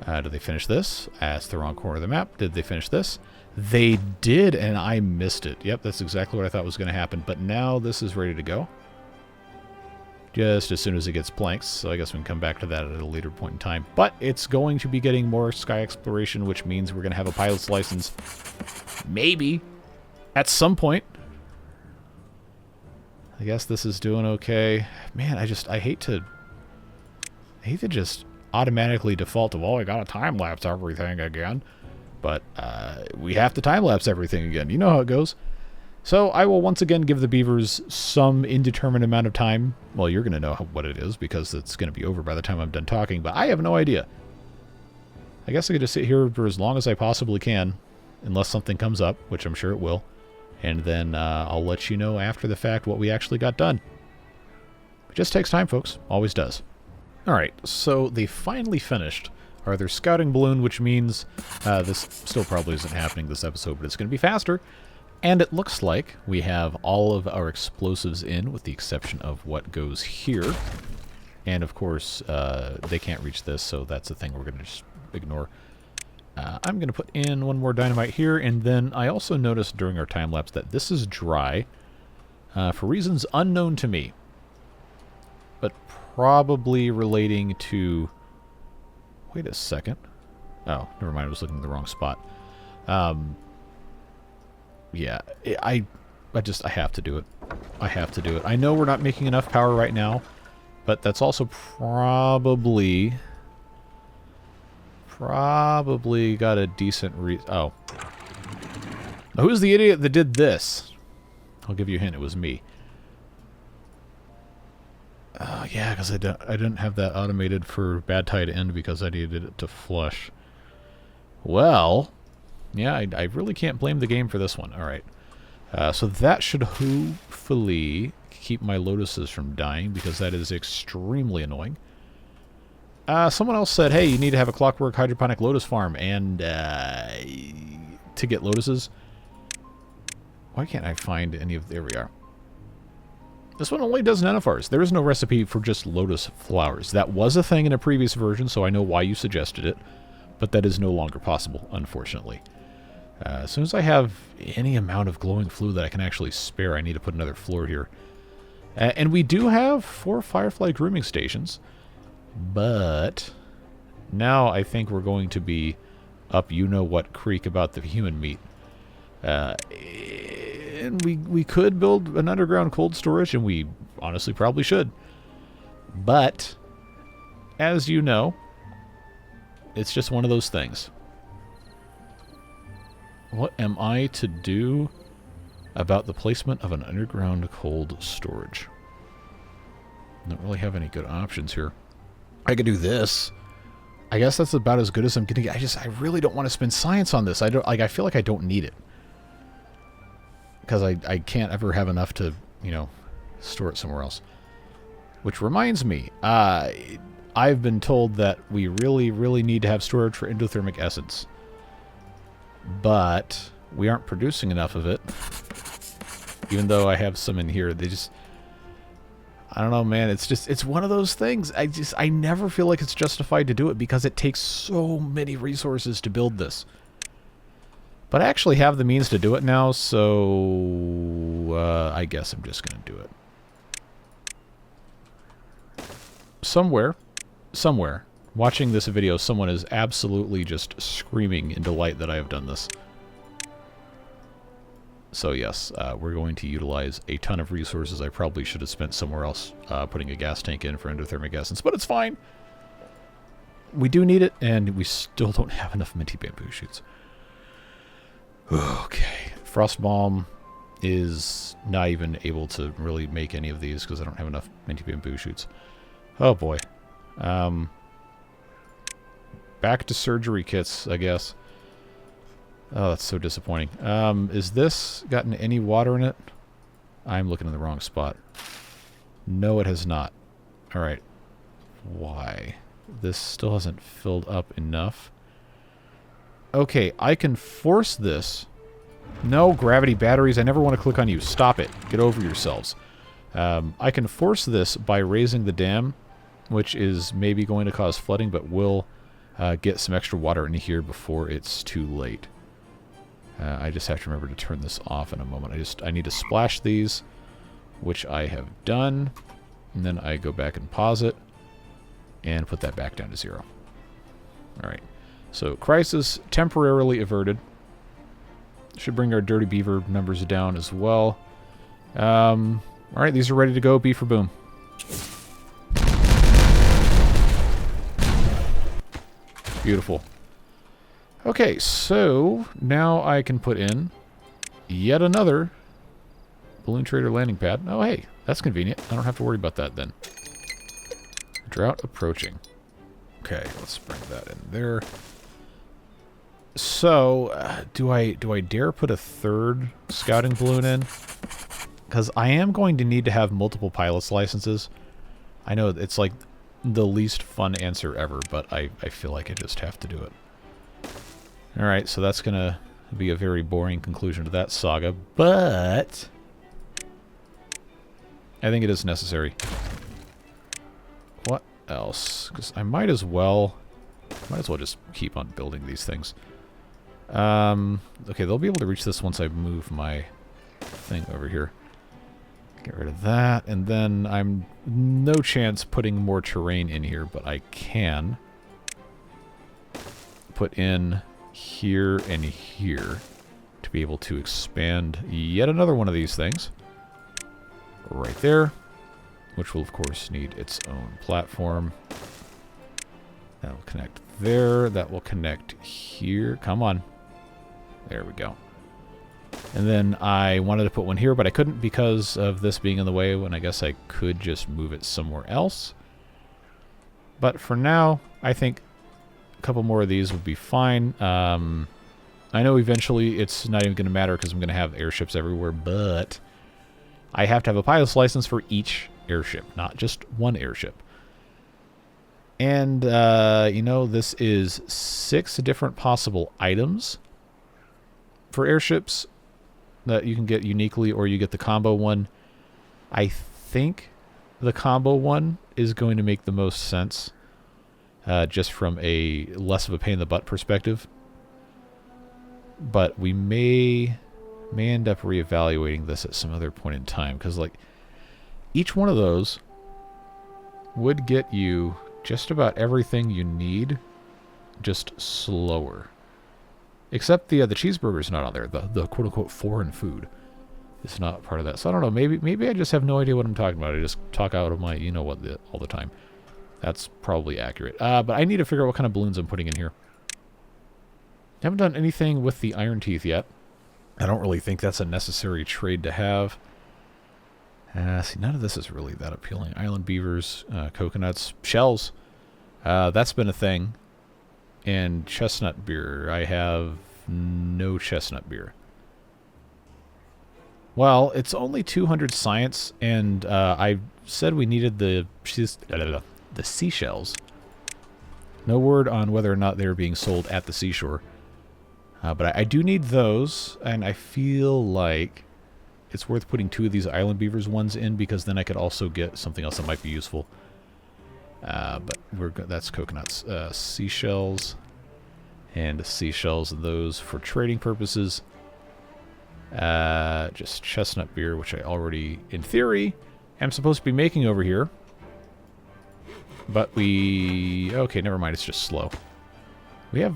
S1: Did they finish this? That's the wrong corner of the map. Did they finish this? They did, and I missed it. Yep, that's exactly what I thought was going to happen. But now this is ready to go. Just as soon as it gets planks, so I guess we can come back to that at a later point in time. But it's going to be getting more sky exploration, which means we're going to have a pilot's license. Maybe. At some point. I guess this is doing okay. Man, I hate to just automatically default to, well, I gotta time-lapse everything again. But we have to time-lapse everything again. You know how it goes. So I will once again give the beavers some indeterminate amount of time. Well, you're going to know what it is because it's going to be over by the time I'm done talking, but I have no idea. I guess I could just sit here for as long as I possibly can, unless something comes up, which I'm sure it will. And then I'll let you know after the fact what we actually got done. It just takes time, folks. Always does. Alright, so they finally finished their scouting balloon, which means this still probably isn't happening this episode, but it's going to be faster. And it looks like we have all of our explosives in, with the exception of what goes here. And of course, they can't reach this, so that's the thing we're going to just ignore. I'm going to put in one more dynamite here, and then I also noticed during our time-lapse that this is dry, for reasons unknown to me. But probably relating to... Wait a second. Oh, never mind, I was looking in the wrong spot. Yeah, I have to do it. I have to do it. I know we're not making enough power right now, but that's also probably got a decent oh. Now, who's the idiot that did this? I'll give you a hint, it was me. Yeah, because I didn't have that automated for bad tide end because I needed it to flush. Well... Yeah, I really can't blame the game for this one. Alright. So that should hopefully keep my lotuses from dying, because that is extremely annoying. Someone else said, hey, you need to have a clockwork hydroponic lotus farm, and to get lotuses. Why can't I find any of... There we are. This one only does nennephars. There is no recipe for just lotus flowers. That was a thing in a previous version, so I know why you suggested it. But that is no longer possible, unfortunately. As soon as I have any amount of glowing flue that I can actually spare, I need to put another floor here. And we do have 4 firefly grooming stations. But now I think we're going to be up you-know-what creek about the human meat. And we could build an underground cold storage, and we honestly probably should. But, as you know, it's just one of those things. What am I to do about the placement of an underground cold storage? Don't really have any good options here. I could do this. I guess that's about as good as I'm gonna get. I really don't want to spend science on this. I feel like I don't need it. Because I can't ever have enough to, you know, store it somewhere else. Which reminds me, I've been told that we really, really need to have storage for endothermic essence. But we aren't producing enough of it. Even though I have some in here, they just... I don't know, man. It's one of those things. I never feel like it's justified to do it because it takes so many resources to build this. But I actually have the means to do it now, so I guess I'm just going to do it. Somewhere, watching this video, someone is absolutely just screaming in delight that I have done this. So yes, we're going to utilize a ton of resources I probably should have spent somewhere else putting a gas tank in for endothermic essence, but it's fine. We do need it, and we still don't have enough minty bamboo shoots. Okay, Frostbomb is not even able to really make any of these because I don't have enough minty bamboo shoots. Oh boy. Back to surgery kits, I guess. Oh, that's so disappointing. Is this gotten any water in it? I'm looking in the wrong spot. No, it has not. Alright. Why? This still hasn't filled up enough. Okay, I can force this. No, gravity batteries. I never want to click on you. Stop it. Get over yourselves. I can force this by raising the dam, which is maybe going to cause flooding, but will get some extra water into here before it's too late. I just have to remember to turn this off in a moment. I need to splash these, which I have done, and then I go back and pause it and put that back down to 0. Alright, so crisis temporarily averted. Should bring our dirty beaver numbers down as well. Alright, these are ready to go. B for boom. Beautiful. Okay, so now I can put in yet another balloon trader landing pad. Oh, hey, that's convenient. I don't have to worry about that then. Drought approaching. Okay, let's bring that in there. So, do I dare put a third scouting balloon in? Because I am going to need to have multiple pilot's licenses. I know it's like the least fun answer ever, but I feel like I just have to do it. Alright, so that's going to be a very boring conclusion to that saga, but I think it is necessary. What else? Because I might as well just keep on building these things. Okay, they'll be able to reach this once I move my thing over here. Get rid of that, and then I'm no chance putting more terrain in here, but I can put in here and here to be able to expand yet another one of these things. Right there, which will of course need its own platform. That will connect there, that will connect here. Come on. There we go. And then I wanted to put one here, but I couldn't because of this being in the way, when I guess I could just move it somewhere else. But for now, I think a couple more of these would be fine. I know eventually it's not even going to matter because I'm going to have airships everywhere, but I have to have a pilot's license for each airship, not just one airship. And, you know, this is 6 different possible items for airships that you can get uniquely, or you get the combo one. I think the combo one is going to make the most sense, just from a less of a pain in the butt perspective. But we may end up reevaluating this at some other point in time, because like each one of those would get you just about everything you need, just slower. Except the cheeseburger's not on there. The quote-unquote foreign food is not part of that. So I don't know. Maybe I just have no idea what I'm talking about. I just talk out of my you-know-what all the time. That's probably accurate. But I need to figure out what kind of balloons I'm putting in here. Haven't done anything with the iron teeth yet. I don't really think that's a necessary trade to have. See, none of this is really that appealing. Island beavers, coconuts, shells. That's been a thing. And chestnut beer. I have no chestnut beer. Well, it's only 200 science, and I said we needed the seashells. No word on whether or not they're being sold at the seashore. But I do need those, and I feel like it's worth putting 2 of these island beavers ones in, because then I could also get something else that might be useful. But that's coconuts. Seashells. And seashells, those for trading purposes. Just chestnut beer, which I already, in theory, am supposed to be making over here. But okay, never mind, it's just slow. We have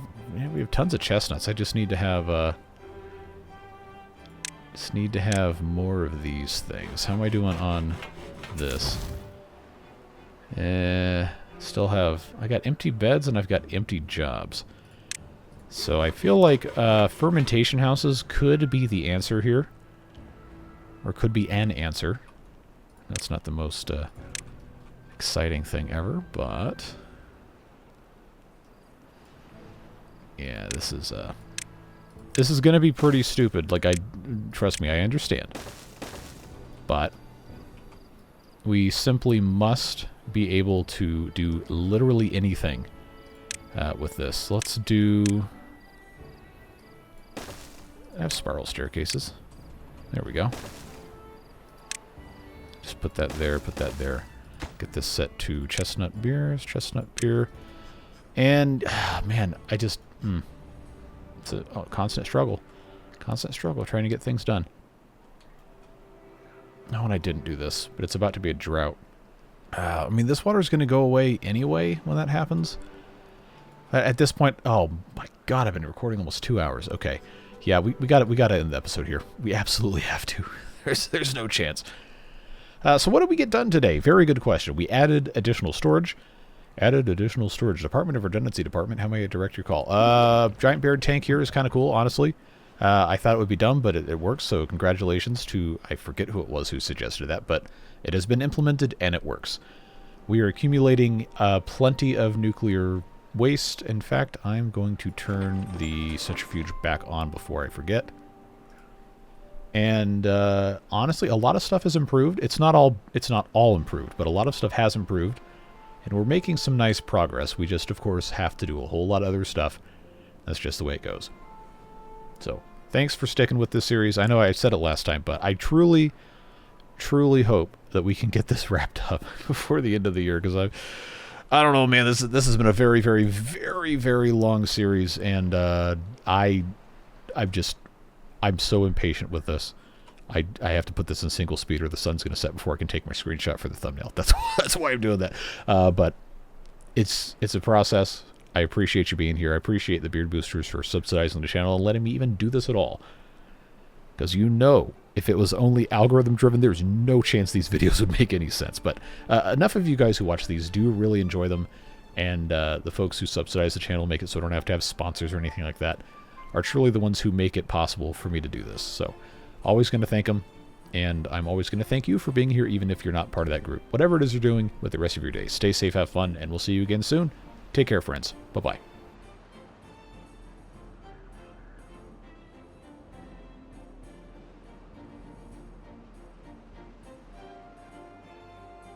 S1: tons of chestnuts. I just need to have more of these things. How am I doing on this? Still have... I got empty beds and I've got empty jobs. So I feel like fermentation houses could be the answer here. Or could be an answer. That's not the most exciting thing ever, but... yeah, this is going to be pretty stupid. Like, trust me, I understand. but we simply must be able to do literally anything with this. Let's do... I have spiral staircases. There we go. Just put that there, put that there. Get this set to chestnut beers, chestnut beer. And, man, I just... It's a constant struggle. Constant struggle trying to get things done. No, and I didn't do this, but it's about to be a drought. I mean, this water is going to go away anyway when that happens. At this point, oh my god, I've been recording almost 2 hours. Okay, yeah, we got to end the episode here. We absolutely have to. There's no chance. So what did we get done today? Very good question. We added additional storage. Department of Redundancy Department. How may I direct your call? Giant beard tank here is kind of cool, honestly. I thought it would be dumb, but it works, so congratulations to... I forget who it was who suggested that, but it has been implemented and it works. We are accumulating plenty of nuclear waste. In fact, I'm going to turn the centrifuge back on before I forget. And honestly, a lot of stuff has improved. It's not all improved, but a lot of stuff has improved. And we're making some nice progress. We just, of course, have to do a whole lot of other stuff. That's just the way it goes. So, thanks for sticking with this series. I know I said it last time, but I truly, truly hope that we can get this wrapped up before the end of the year, because I don't know, man, this has been a very, very, very, very long series, and I'm so impatient with this. I have to put this in single speed or the sun's going to set before I can take my screenshot for the thumbnail. That's why I'm doing that. But it's a process. I appreciate you being here. I appreciate the Beard Boosters for subsidizing the channel and letting me even do this at all. Because you know, if it was only algorithm-driven, there's no chance these videos would make any sense. But enough of you guys who watch these do really enjoy them. And the folks who subsidize the channel, make it so I don't have to have sponsors or anything like that, are truly the ones who make it possible for me to do this. So, always going to thank them. And I'm always going to thank you for being here, even if you're not part of that group. Whatever it is you're doing with the rest of your day, stay safe, have fun, and we'll see you again soon. Take care, friends. Bye-bye.